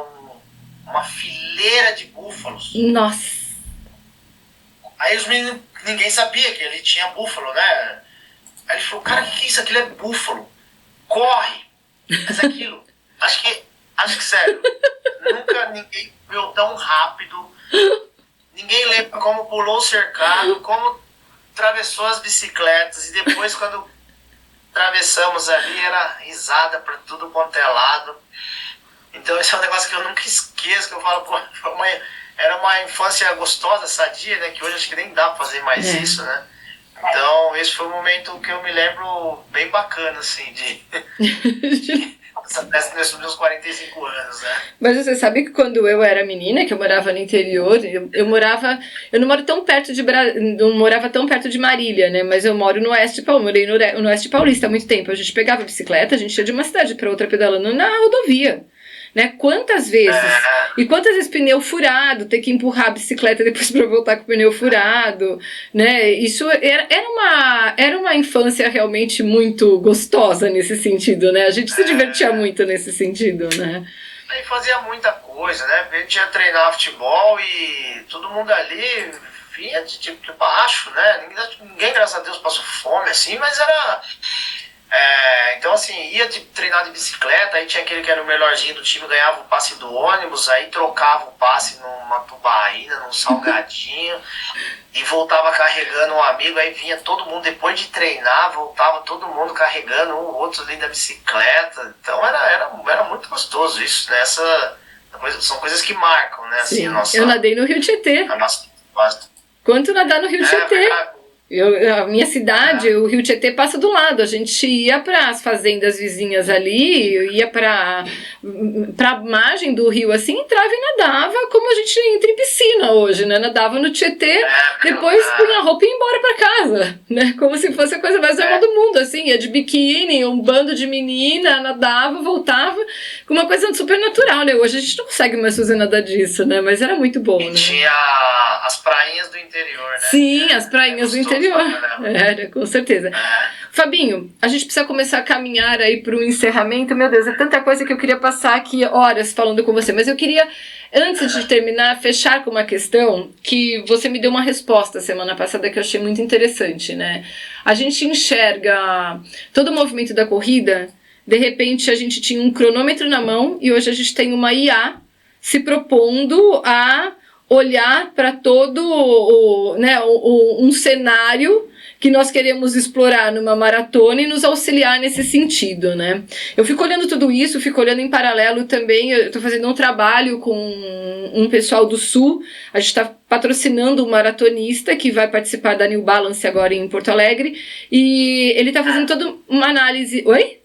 uma fileira de búfalos. Nossa. Aí os meninos, ninguém sabia que ele tinha búfalo, né? Aí ele falou, cara, o que é isso? Aquilo é búfalo. Corre! Mas aquilo, acho que sério, nunca ninguém viu tão rápido. Ninguém lembra como pulou o cercado, como atravessou as bicicletas. E depois, quando atravessamos ali, era risada pra tudo quanto é lado. Então esse é um negócio que eu nunca esqueço, que eu falo, pô, era uma infância gostosa, sadia, né? Que hoje acho que nem dá pra fazer mais isso, né? Então esse foi um momento que eu me lembro bem bacana, assim, nesses meus 45 anos, né? Mas você sabe que quando eu era menina, que eu morava no interior, eu não moro tão perto não morava tão perto de Marília, né? Mas eu moro no oeste, morei no oeste paulista há muito tempo. A gente pegava a bicicleta, a gente ia de uma cidade para outra pedalando na rodovia. Né? Quantas vezes? E quantas vezes pneu furado, ter que empurrar a bicicleta depois para voltar com o pneu furado, né? Isso era uma infância realmente muito gostosa nesse sentido, né? A gente se divertia muito nesse sentido, né? E fazia muita coisa, né? A gente ia treinar futebol e todo mundo ali vinha de baixo, né? Ninguém, graças a Deus, passou fome assim, mas era... então assim, ia treinar de bicicleta, aí tinha aquele que era o melhorzinho do time, ganhava o passe do ônibus, aí trocava o passe numa tubaína, num salgadinho, e voltava carregando um amigo, aí vinha todo mundo, depois de treinar, voltava todo mundo carregando um outro ali da bicicleta. Então era muito gostoso isso, né? São coisas que marcam, né? Assim, eu nadei no Rio Tietê. Quanto nadar no Rio Tietê? A minha cidade, o Rio Tietê passa do lado. A gente ia para as fazendas vizinhas ali, ia para a margem do rio assim, entrava e nadava como a gente entra em piscina hoje, né? Nadava no Tietê, depois punha a roupa e ia embora para casa, né? Como se fosse a coisa mais normal do mundo, assim, ia de biquíni, um bando de menina, nadava, voltava, com uma coisa super natural, né? Hoje a gente não consegue mais fazer nada disso, né? Mas era muito bom, né? Tinha as prainhas do interior, né? Sim, as prainhas do interior. Era, com certeza. Fabinho, a gente precisa começar a caminhar aí para o encerramento. Meu Deus, é tanta coisa que eu queria passar aqui horas falando com você, mas eu queria, antes de terminar, fechar com uma questão que você me deu uma resposta semana passada que eu achei muito interessante, né? A gente enxerga todo o movimento da corrida, de repente a gente tinha um cronômetro na mão e hoje a gente tem uma IA se propondo a olhar para todo um cenário que nós queremos explorar numa maratona e nos auxiliar nesse sentido, né? Eu fico olhando tudo isso, fico olhando em paralelo também, eu estou fazendo um trabalho com um pessoal do Sul, a gente está patrocinando um maratonista que vai participar da New Balance agora em Porto Alegre, e ele está fazendo toda uma análise... Oi?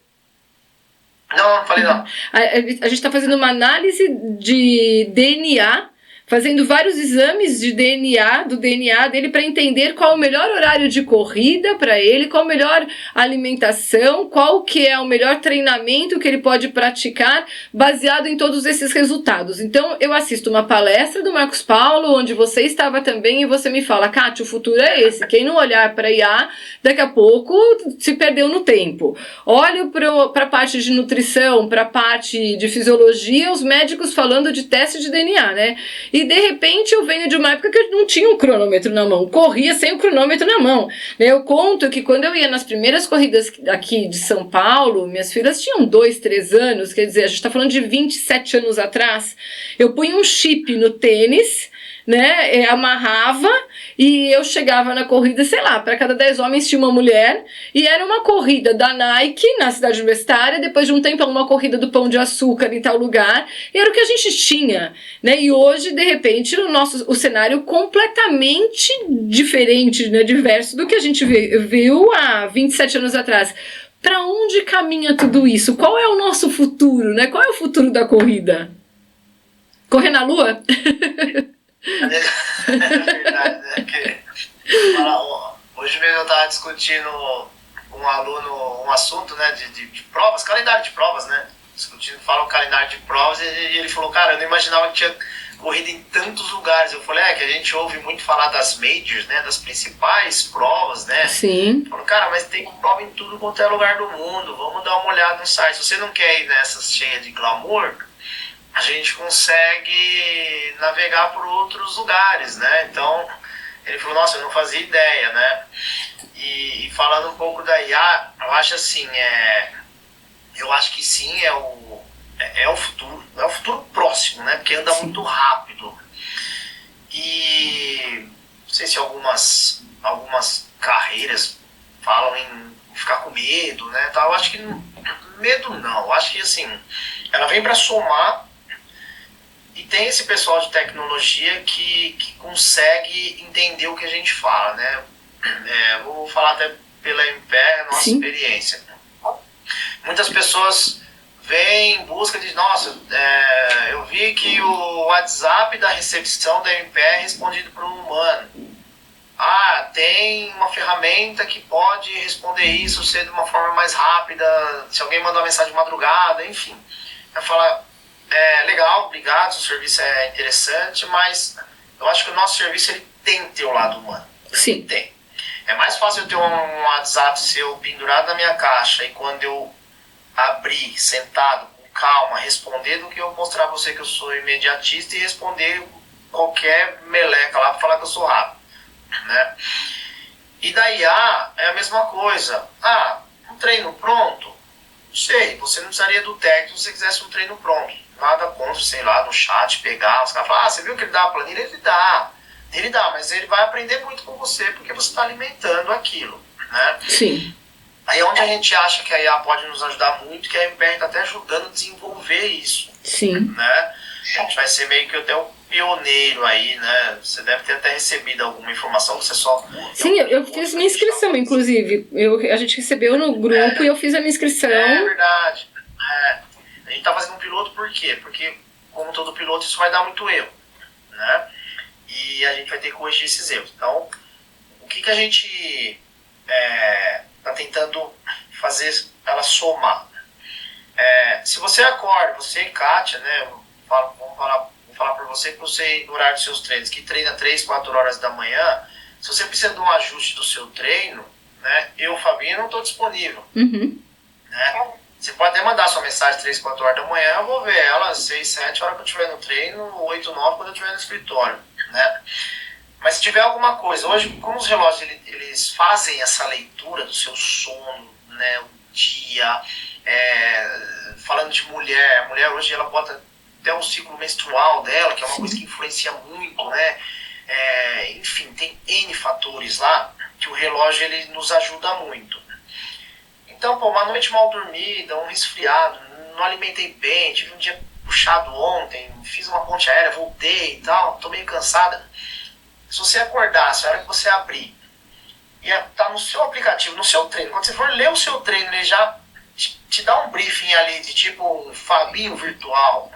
Não falei não. A gente está fazendo uma análise de DNA, fazendo vários exames de DNA, do DNA dele, para entender qual o melhor horário de corrida para ele, qual a melhor alimentação, qual que é o melhor treinamento que ele pode praticar, baseado em todos esses resultados. Então, eu assisto uma palestra do Marcos Paulo, onde você estava também, e você me fala, Kátia, o futuro é esse. Quem não olhar para IA, daqui a pouco se perdeu no tempo. Olho para a parte de nutrição, para a parte de fisiologia, os médicos falando de teste de DNA, né? E de repente eu venho de uma época que eu não tinha um cronômetro na mão, corria sem o cronômetro na mão. Eu conto que quando eu ia nas primeiras corridas aqui de São Paulo, minhas filhas tinham 2, 3 anos, quer dizer, a gente está falando de 27 anos atrás, eu punha um chip no tênis, né, amarrava e eu chegava na corrida, sei lá, para cada 10 homens tinha uma mulher, e era uma corrida da Nike na cidade universitária, depois de um tempo uma corrida do Pão de Açúcar em tal lugar, e era o que a gente tinha, né, e hoje de repente o cenário completamente diferente, né, diverso do que a gente viu há 27 anos atrás. Para onde caminha tudo isso? Qual é o nosso futuro, né? Qual é o futuro da corrida? Correr na lua? É verdade, né? Porque, hoje mesmo eu estava discutindo com um aluno um assunto, né, de provas, calendário de provas, né? Discutindo, fala o calendário de provas, e ele falou, cara, eu não imaginava que tinha corrida em tantos lugares. Eu falei, que a gente ouve muito falar das majors, né, das principais provas, né? Sim. Falou, cara, mas tem prova em tudo quanto é lugar do mundo, vamos dar uma olhada no site. Se você não quer ir nessas cheias de glamour, a gente consegue navegar por outros lugares, né? Então, ele falou, nossa, eu não fazia ideia, né? E falando um pouco da IA, eu acho assim, eu acho que sim, é o futuro próximo, né? Porque anda muito rápido. E não sei se algumas carreiras falam em ficar com medo, né? Eu acho que medo não, eu acho que assim, ela vem para somar. E tem esse pessoal de tecnologia que consegue entender o que a gente fala, né? Vou falar até pela MPR, nossa Sim. experiência. Muitas pessoas vêm em busca de, nossa, eu vi que o WhatsApp da recepção da MPR é respondido por um humano. Tem uma ferramenta que pode responder isso, ser de uma forma mais rápida, se alguém mandar uma mensagem de madrugada, enfim. Vai falar... legal, obrigado, o serviço é interessante, mas eu acho que o nosso serviço ele tem que ter o lado humano. Sim. Tem. É mais fácil eu ter um WhatsApp seu pendurado na minha caixa e quando eu abrir, sentado, com calma, responder, do que eu mostrar pra você que eu sou imediatista e responder qualquer meleca lá pra falar que eu sou rápido, né? E da IA é a mesma coisa. Um treino pronto? Não sei, você não precisaria do técnico se você quisesse um treino pronto. Nada contra, sei lá, no chat, pegar, os caras falam, você viu que ele dá a planilha? Ele dá, mas ele vai aprender muito com você, porque você está alimentando aquilo, né? Sim. Aí é onde a gente acha que a IA pode nos ajudar muito, que a MPR está até ajudando a desenvolver isso. Sim. Né? A gente vai ser meio que até o pioneiro aí, né? Você deve ter até recebido alguma informação, você só... Sim, eu fiz minha inscrição, inclusive. A gente recebeu no grupo e eu fiz a minha inscrição. É verdade. A gente tá fazendo um piloto por quê? Porque, como todo piloto, isso vai dar muito erro, né? E a gente vai ter que corrigir esses erros. Então, o que a gente tá tentando fazer ela somar? Se você acorda, você e Kátia, né? Vou falar para você que você, no horário dos seus treinos, que treina 3, 4 horas da manhã, se você precisa de um ajuste do seu treino, né? Eu, Fabinho, não estou disponível. Uhum. Né? Você pode até mandar sua mensagem 3, 4 horas da manhã, eu vou ver ela 6, 7 horas que eu estiver no treino, 8, 9 quando eu estiver no escritório, né? Mas se tiver alguma coisa, hoje, como os relógios eles fazem essa leitura do seu sono, né, o dia, falando de mulher, a mulher hoje ela bota até o ciclo menstrual dela, que é uma coisa que influencia muito, né? Enfim, tem N fatores lá que o relógio ele nos ajuda muito. Então, pô, uma noite mal dormida, um resfriado, não alimentei bem, tive um dia puxado ontem, fiz uma ponte aérea, voltei e tal, tô meio cansada. Se você acordasse, a hora que você abrir, e tá no seu aplicativo, no seu treino, quando você for ler o seu treino, ele já te dá um briefing ali de tipo um Fabinho virtual.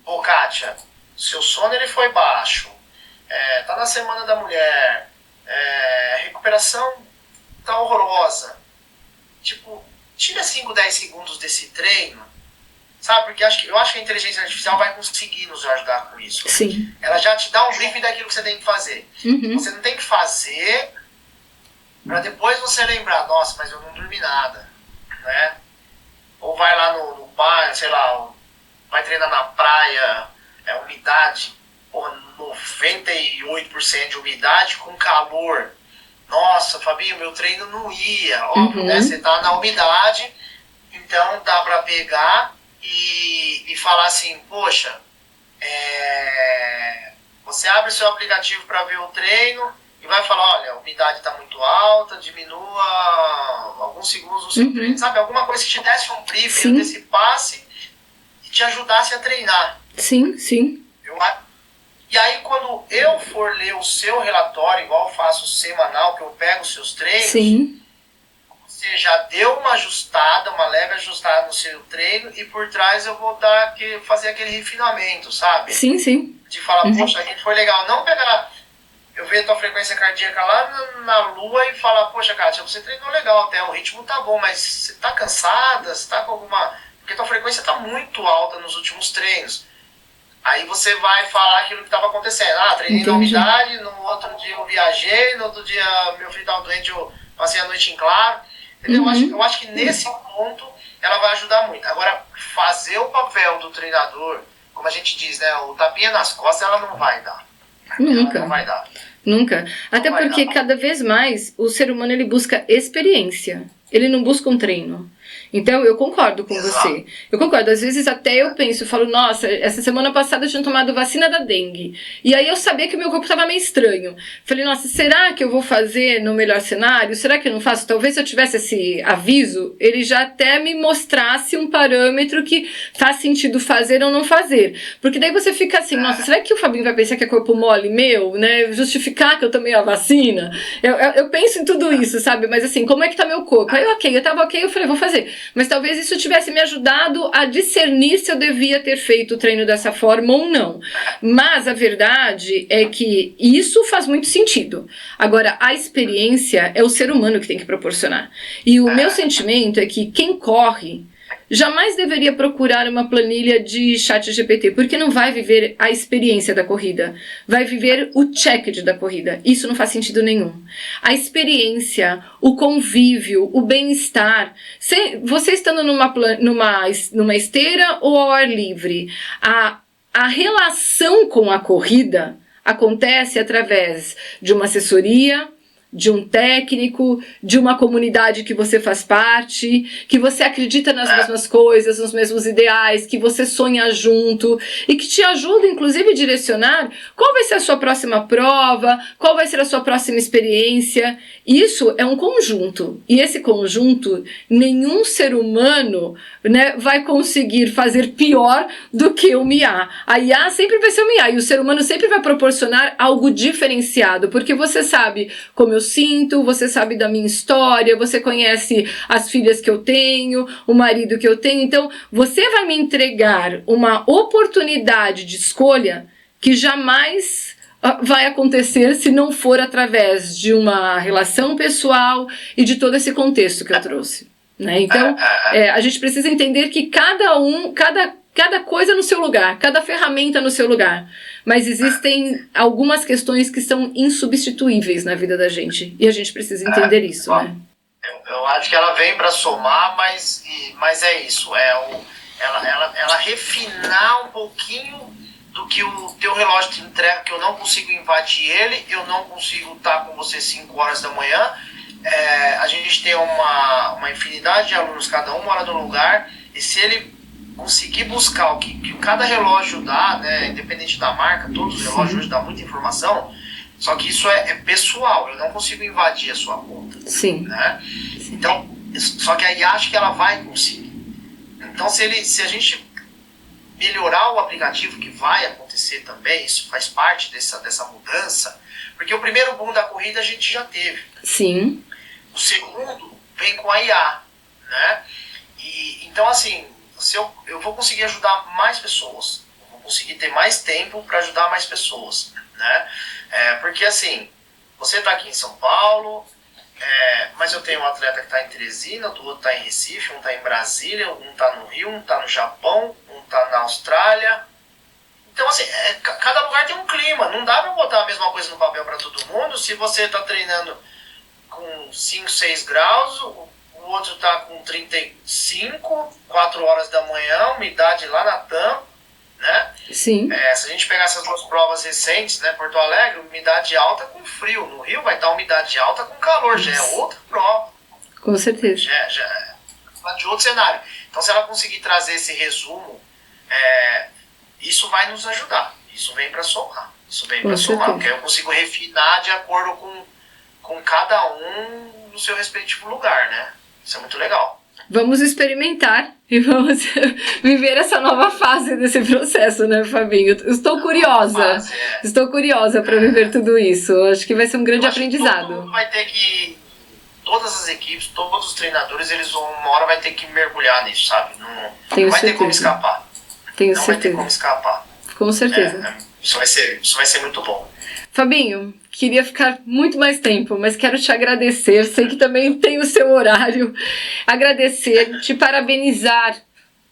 Ô, Kátia, seu sono ele foi baixo, tá na semana da mulher, recuperação tá horrorosa. Tipo, tira 5, 10 segundos desse treino, sabe? Porque eu acho que a inteligência artificial vai conseguir nos ajudar com isso. Sim. Ela já te dá um briefing daquilo que você tem que fazer. Você não tem que fazer pra depois você lembrar, nossa, mas eu não dormi nada, né? Ou vai lá no bar, sei lá, vai treinar na praia, umidade, porra, 98% de umidade com calor. Nossa, Fabinho, meu treino não ia. Óbvio, né? Você tá na umidade, então dá pra pegar e falar assim, poxa, você abre o seu aplicativo para ver o treino e vai falar, olha, a umidade tá muito alta, diminua alguns segundos no seu treino, sabe? Alguma coisa que te desse um briefing, antecipasse e te ajudasse a treinar. Sim, sim. E aí, quando eu for ler o seu relatório, igual eu faço semanal, que eu pego os seus treinos, você já deu uma ajustada, uma leve ajustada no seu treino, e por trás eu vou fazer aquele refinamento, sabe? Sim, sim. De falar, poxa, a gente foi legal. Não pegar, eu ver a tua frequência cardíaca lá na lua e falar, poxa, Kátia, você treinou legal até, o ritmo tá bom, mas você tá cansada, você tá com alguma... Porque a tua frequência tá muito alta nos últimos treinos. Aí você vai falar aquilo que estava acontecendo. Treinei na umidade, no outro dia eu viajei, no outro dia meu filho estava doente, eu passei a noite em claro. Entendeu? Eu acho que nesse ponto ela vai ajudar muito. Agora, fazer o papel do treinador, como a gente diz, né? O tapinha nas costas ela não vai dar. Nunca. Ela não vai dar. Nunca. Até porque cada vez mais o ser humano ele busca experiência. Ele não busca um treino. Então, eu concordo com você. Eu concordo. Às vezes até eu penso, eu falo, nossa, essa semana passada eu tinha tomado vacina da dengue. E aí eu sabia que o meu corpo estava meio estranho. Falei, nossa, será que eu vou fazer no melhor cenário? Será que eu não faço? Talvez se eu tivesse esse aviso, ele já até me mostrasse um parâmetro que faz sentido fazer ou não fazer. Porque daí você fica assim, nossa, será que o Fabinho vai pensar que é corpo mole meu, né? Justificar que eu tomei a vacina? Eu penso em tudo isso, sabe? Mas assim, como é que tá meu corpo? Aí eu tava ok, eu falei, vou fazer. Mas talvez isso tivesse me ajudado a discernir se eu devia ter feito o treino dessa forma ou não. Mas a verdade é que isso faz muito sentido. Agora, a experiência é o ser humano que tem que proporcionar. E o meu sentimento é que quem corre jamais deveria procurar uma planilha de ChatGPT, porque não vai viver a experiência da corrida, vai viver o check da corrida. Isso não faz sentido nenhum. A experiência, o convívio, o bem-estar, você estando numa esteira ou ao ar livre, a relação com a corrida acontece através de uma assessoria, de um técnico, de uma comunidade que você faz parte, que você acredita nas mesmas coisas, nos mesmos ideais, que você sonha junto e que te ajuda, inclusive, a direcionar qual vai ser a sua próxima prova, qual vai ser a sua próxima experiência. Isso é um conjunto, e esse conjunto nenhum ser humano, né, vai conseguir fazer pior do que uma IA. A IA sempre vai ser uma IA, e o ser humano sempre vai proporcionar algo diferenciado, porque você sabe como eu sinto, você sabe da minha história, você conhece as filhas que eu tenho, o marido que eu tenho, então você vai me entregar uma oportunidade de escolha que jamais vai acontecer se não for através de uma relação pessoal e de todo esse contexto que eu trouxe, né? Então, a gente precisa entender que cada coisa no seu lugar, cada ferramenta no seu lugar, mas existem algumas questões que são insubstituíveis na vida da gente, e a gente precisa entender isso, né? Eu acho que ela vem para somar, mas é isso, ela refinar um pouquinho do que o teu relógio te entrega, que eu não consigo invadir ele, eu não consigo estar com você 5 horas da manhã. A gente tem uma infinidade de alunos, cada um mora num lugar, e se ele conseguir buscar o que cada relógio dá, né, independente da marca, todos os relógios hoje dão muita informação, Só que isso é pessoal, eu não consigo invadir a sua conta. Sim. Né? Então, só que a IA acho que ela vai conseguir. Então, se a gente melhorar o aplicativo, que vai acontecer também, isso faz parte dessa mudança, porque o primeiro boom da corrida a gente já teve. Sim. O segundo vem com a IA, né? Então, assim, eu vou conseguir ajudar mais pessoas, eu vou conseguir ter mais tempo para ajudar mais pessoas, né? Porque, assim, você está aqui em São Paulo, mas eu tenho um atleta que está em Teresina, o outro está em Recife, um está em Brasília, um está no Rio, um está no Japão, um está na Austrália. Então, assim, cada lugar tem um clima. Não dá para botar a mesma coisa no papel para todo mundo. Se você está treinando com 5, 6 graus, o outro está com 35, 4 horas da manhã, umidade lá na tampa, né? Sim. Se a gente pegar essas duas provas recentes, né, Porto Alegre, umidade alta com frio. No Rio vai estar umidade alta com calor. Já é outra prova. Com certeza. Já é de outro cenário. Então, se ela conseguir trazer esse resumo, isso vai nos ajudar. Isso vem para somar. Isso vem para somar. Porque eu consigo refinar de acordo com cada um no seu respectivo lugar, né? Isso é muito legal. Vamos experimentar e vamos viver essa nova fase desse processo, né, Fabinho? Estou curiosa. Estou curiosa para viver tudo isso. Acho que vai ser um grande aprendizado. Todo mundo vai ter que... Todas as equipes, todos os treinadores, eles uma hora vai ter que mergulhar nisso, sabe? Não vai ter como escapar. Tenho não certeza. Vai ter como escapar. Com certeza. Isso vai ser muito bom. Fabinho, queria ficar muito mais tempo, mas quero te agradecer. Sei que também tem o seu horário. Agradecer, te parabenizar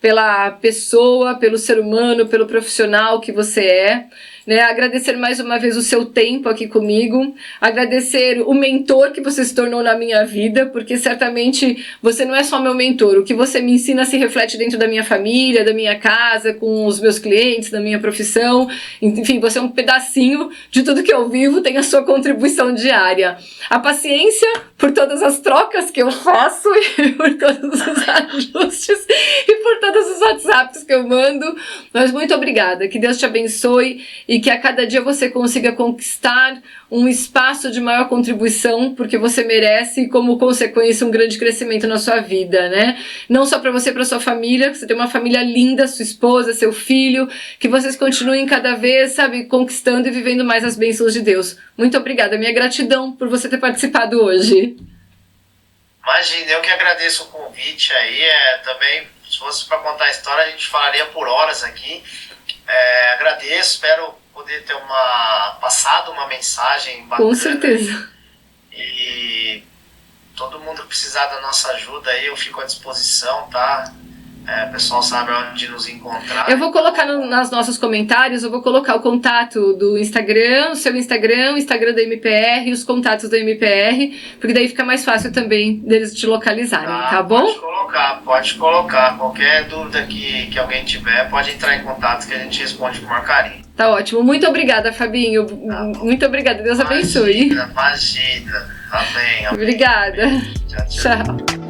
pela pessoa, pelo ser humano, pelo profissional que você é. Né? Agradecer mais uma vez o seu tempo aqui comigo, agradecer o mentor que você se tornou na minha vida, porque certamente você não é só meu mentor, o que você me ensina se reflete dentro da minha família, da minha casa, com os meus clientes, da minha profissão, enfim, você é um pedacinho de tudo que eu vivo, tem a sua contribuição diária. A paciência por todas as trocas que eu faço, e por todos os ajustes, e por todos os WhatsApps que eu mando, mas muito obrigada, que Deus te abençoe, e que a cada dia você consiga conquistar um espaço de maior contribuição, porque você merece, e como consequência um grande crescimento na sua vida, né? Não só para você, para sua família, que você tem uma família linda, sua esposa, seu filho, que vocês continuem cada vez, sabe, conquistando e vivendo mais as bênçãos de Deus. Muito obrigada, minha gratidão por você ter participado hoje. Imagina, eu que agradeço o convite aí, também, se fosse para contar a história, a gente falaria por horas aqui. Agradeço, espero poder ter passado uma mensagem bacana. Com certeza. E todo mundo que precisar da nossa ajuda aí, eu fico à disposição, tá? O pessoal sabe onde nos encontrar. Eu vou colocar nos nossos comentários, eu vou colocar o contato do Instagram, o seu Instagram, o Instagram da MPR e os contatos da MPR, porque daí fica mais fácil também deles te localizarem, tá bom? Pode colocar. Qualquer dúvida que alguém tiver, pode entrar em contato que a gente responde com o maior carinho. Tá ótimo. Muito obrigada, Fabinho. Muito obrigada. Deus abençoe. Imagina. Amém. Obrigada. Tchau. Tchau.